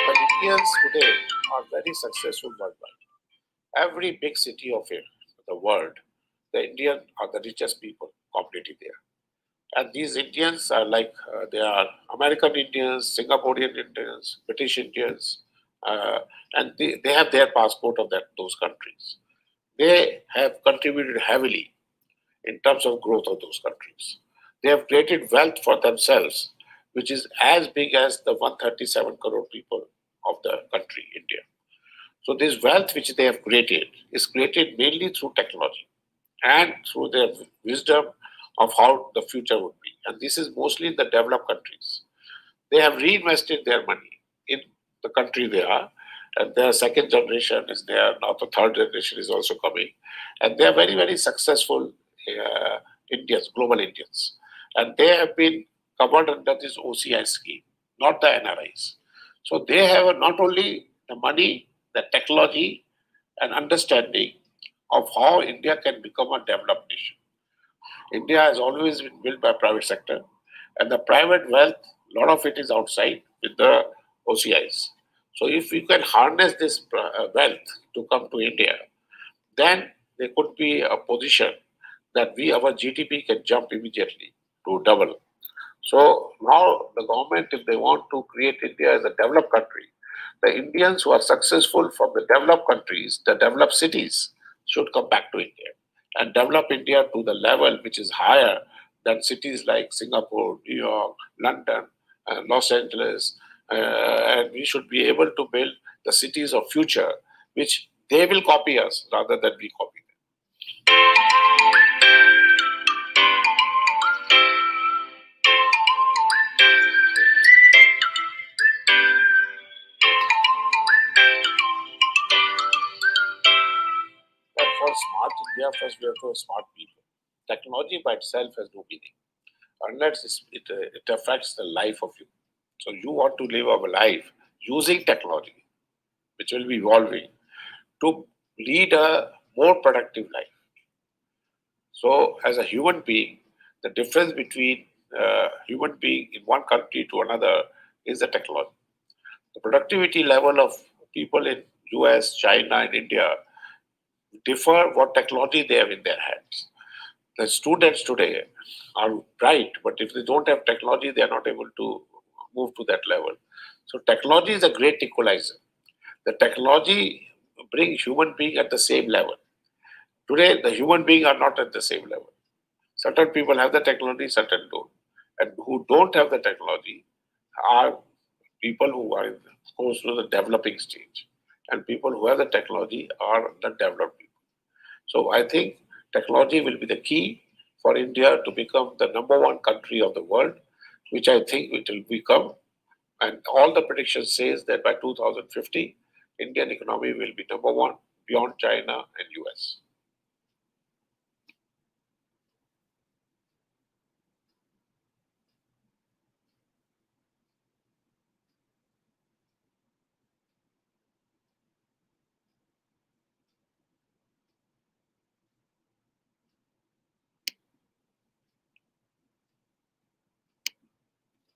But Indians today are very successful worldwide. Every big city of the world, the Indians are the richest people completely there. And these Indians are like, they are American Indians, Singaporean Indians, British Indians, and they have their passport of those countries. They have contributed heavily in terms of growth of those countries. They have created wealth for themselves, which is as big as the 137 crore people of the country, India. So this wealth which they have created is created mainly through technology and through their wisdom of how the future would be. And this is mostly in the developed countries. They have reinvested their money in the country they are, and their second generation is there, now the third generation is also coming. And they are very, very successful Indians, global Indians. And they have been covered under this OCI scheme, not the NRIs. So they have not only the money, the technology, and understanding of how India can become a developed nation. India has always been built by private sector, and the private wealth, a lot of it is outside with the OCIs. So if we can harness this wealth to come to India, then there could be a position that our GDP can jump immediately to double. So now the government, if they want to create India as a developed country, the Indians who are successful from the developed countries, the developed cities, should come back to India and develop India to the level which is higher than cities like Singapore, New York, London, Los Angeles. And we should be able to build the cities of future, which they will copy us rather than we copy them. But for smart India, first we have to have smart people. Technology by itself has no meaning unless it affects the life of you. So you want to live a life using technology, which will be evolving, to lead a more productive life. So as a human being, the difference between human being in one country to another is the technology. The productivity level of people in US, China, and India differ what technology they have in their hands. The students today are bright, but if they don't have technology, they are not able to move to that level. So technology is a great equalizer. The technology brings human being at the same level. Today, the human being are not at the same level. Certain people have the technology, certain don't. And who don't have the technology are people who are close to the developing stage. And people who have the technology are the developed people. So I think technology will be the key for India to become the #1 country of the world, which I think it will become. And all the predictions says that by 2050, Indian economy will be #1 beyond China and US.